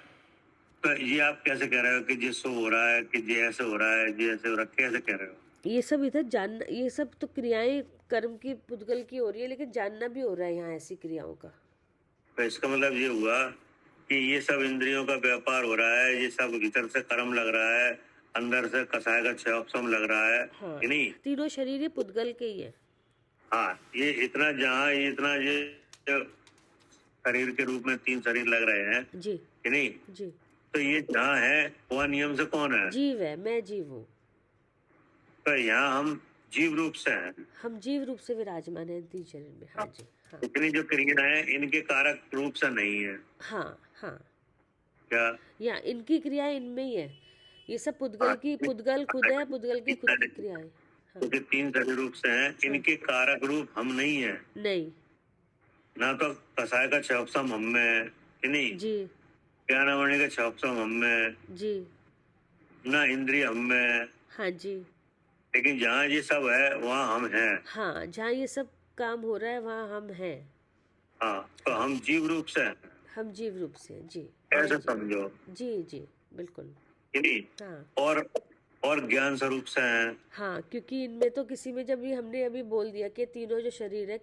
तो ये आप कैसे कह रहे हो कि ये शुभ हो रहा है, कि ये ऐसे हो रहा है, ये ऐसे हो रहा है, कैसे कह रहे हो? ये सब इधर जानना, ये सब तो क्रियाएं कर्म की पुद्गल की हो रही है, लेकिन जानना भी हो रहा है यहाँ ऐसी क्रियाओं का। तो इसका मतलब ये हुआ कि ये सब इंद्रियों का व्यापार हो रहा है, ये सब भीतर से कर्म लग रहा है, अंदर से कसाय का क्षौपसम लग रहा है, हाँ, कि नहीं? तीनों शरीर ये पुद्गल के ही है। हाँ, ये इतना जहाँ ये इतना ये जो शरीर के रूप में 3 शरीर लग रहे हैं, जी कि नहीं? जी। तो ये जहाँ है वह नियम से कौन है? जीव है, मैं जीव हूँ। तो यहाँ हम जीव रूप से हैं। हम जीव रूप से विराजमान है इन तीन शरीर में, हाँ जी, हाँ इतनी जो क्रिया है इनके कारक रूप से नहीं है हाँ हाँ। क्या? या इनकी क्रियाएं इनमें ही है, ये सब पुद्गल की, पुद्गल खुद है, पुद्गल की खुद की क्रियाएं। हाँ, क्योंकि 3 शरीर रूप से हैं, इनके कारक रूप हम नहीं है। नहीं ना तो कसाय का क्षौपसम हम में है, कि नहीं? जी ज्ञानवाणी का क्षौपसम हम में है, जी, ना इंद्रिय हम में है, हाँ जी, लेकिन जहाँ ये सब है वहाँ हम हैं। हाँ, जहाँ ये सब काम हो रहा है वहाँ हम हैं। हाँ, तो हम जीव रूप से हैं, हम जीव रूप से हैं, जी ऐसे समझो, जी जी, बिल्कुल, कि नहीं? हाँ और ज्ञान स्वरूप से हैं। हाँ, क्योंकि इनमें तो किसी में, जब भी हमने अभी बोल दिया कि तीनों जो शरीर है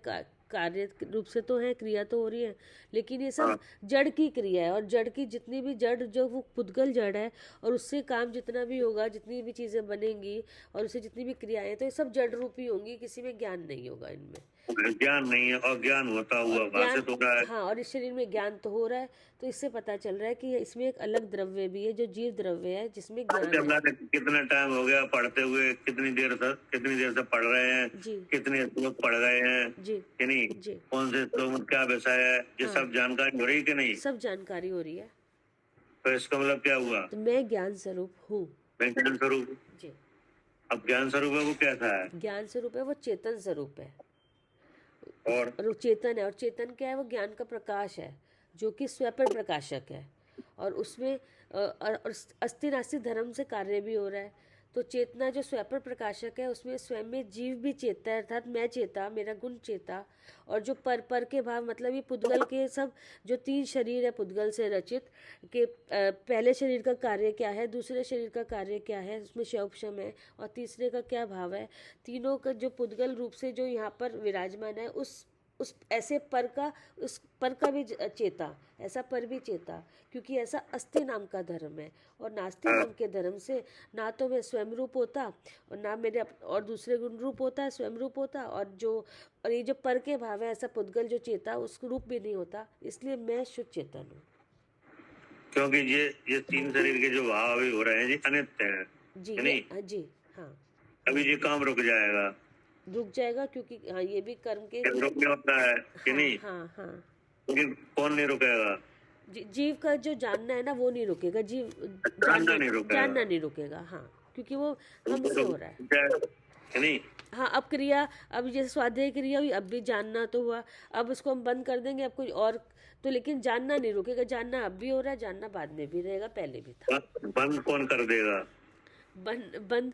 कार्य रूप से तो है, क्रिया तो हो रही है, लेकिन ये सब जड़ की क्रिया है, और जड़ की जितनी भी जड़, जो वो पुद्गल जड़ है, और उससे काम जितना भी होगा, जितनी भी चीज़ें बनेंगी, और उससे जितनी भी क्रियाएं, तो ये सब जड़ रूपी होंगी, किसी में ज्ञान नहीं होगा इनमें। ज्ञान नहीं है, और ज्ञान होता हुआ और भाषित हो रहा है। हाँ, और इस शरीर में ज्ञान तो हो रहा है, तो इससे पता चल रहा है कि इसमें एक अलग द्रव्य भी है, जो जीव द्रव्य है, जिसमें ज्ञान है। कितना टाइम हो गया पढ़ते हुए, कितनी देर से पढ़ रहे हैं, जी कितने श्लोक पढ़ गए हैं, जी कि नहीं? जी, कौन से श्लोक में क्या विषय है, ये हाँ। सब जानकारी हो रही कि नहीं? सब जानकारी हो रही है। तो इसका मतलब क्या हुआ? तो मैं ज्ञान स्वरूप हूँ। मैं ज्ञान स्वरूप। जी, अब ज्ञान स्वरूप है वो कैसा है? ज्ञान स्वरूप है वो चेतन स्वरूप है, और वो चेतन है, और चेतन क्या है? वो ज्ञान का प्रकाश है, जो कि स्वयं प्रकाशक है, और उसमें और अस्थि नास्ति धर्म से कार्य भी हो रहा है। तो चेतना जो स्वयं प्रकाशक है, उसमें स्वयं में जीव भी चेता है, अर्थात मैं चेता, मेरा गुण चेता, और जो पर के भाव, मतलब ये पुद्गल के सब जो 3 शरीर है पुद्गल से रचित, के पहले शरीर का कार्य क्या है, दूसरे शरीर का कार्य क्या है, उसमें शौपशम है, और तीसरे का क्या भाव है, तीनों का जो पुद्गल रूप से जो यहाँ पर विराजमान है, उस ऐसे पर का, उस पर का भी चेता, ऐसा पर भी चेता, क्योंकि ऐसा अस्थि नाम का धर्म है, और नास्ति नाम के धर्म से ना तो मैं स्वयं रूप होता, और ना मेरे और दूसरे गुण रूप होता है, स्वयं रूप होता, और ये जो पर के भाव है, ऐसा पुद्गल जो चेता, उसको रूप भी नहीं होता, इसलिए मैं शुद्ध चेतन हूँ। क्योंकि ये 3 शरीर के जो भाव अभी हो रहे हैं, ये अनित्य हैं, जी कि नहीं? जी हाँ, अभी ये काम रुक जाएगा, रुक जाएगा, क्योंकि हाँ, ये भी कर्म के, रुकने होता है, कि नहीं? हाँ हाँ, लेकिन कौन नहीं रुकेगा? जीव का जो जानना है ना, वो नहीं रुकेगा, जीव जानना नहीं रुकेगा। जानना नहीं रुकेगा, हाँ, क्योंकि वो हमसे हो रहा है, कि नहीं? हाँ। अब क्रिया, अब जैसे स्वाध्याय क्रिया हुई, अब भी जानना तो हुआ, अब उसको हम बंद कर देंगे, अब कोई और, तो लेकिन जानना नहीं रुकेगा, जानना अब भी हो रहा है, जानना बाद में भी रहेगा, पहले भी था। बंद कौन कर देगा? बंद बंद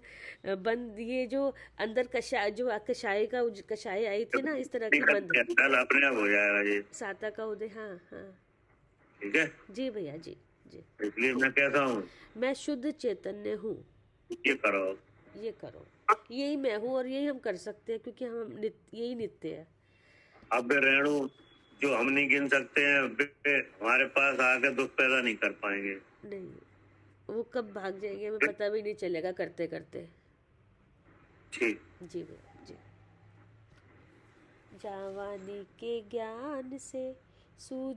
बंद, ये जो अंदर कषाय, जो कषाय आई थी ना, इस तरह की बंद, कल अपने आप हो जाएगा ये, साता का उदय, हाँ हाँ, ठीक है? जी भैया, जी जी। इसलिए मैं कहता हूँ मैं शुद्ध चैतन्य हूँ, ये करो, ये करो, यही मैं हूँ, और यही हम कर सकते हैं, क्योंकि हम यही नित्य है। अब रेणु जो हम नहीं गिन सकते हैं, वे हमारे पास आकर दुख पैदा नहीं कर पाएंगे। नहीं, वो कब भाग जाएंगे हमें पता भी नहीं चलेगा करते करते। ठीक। जी भैया जी। जावानी के ज्ञान से सूझ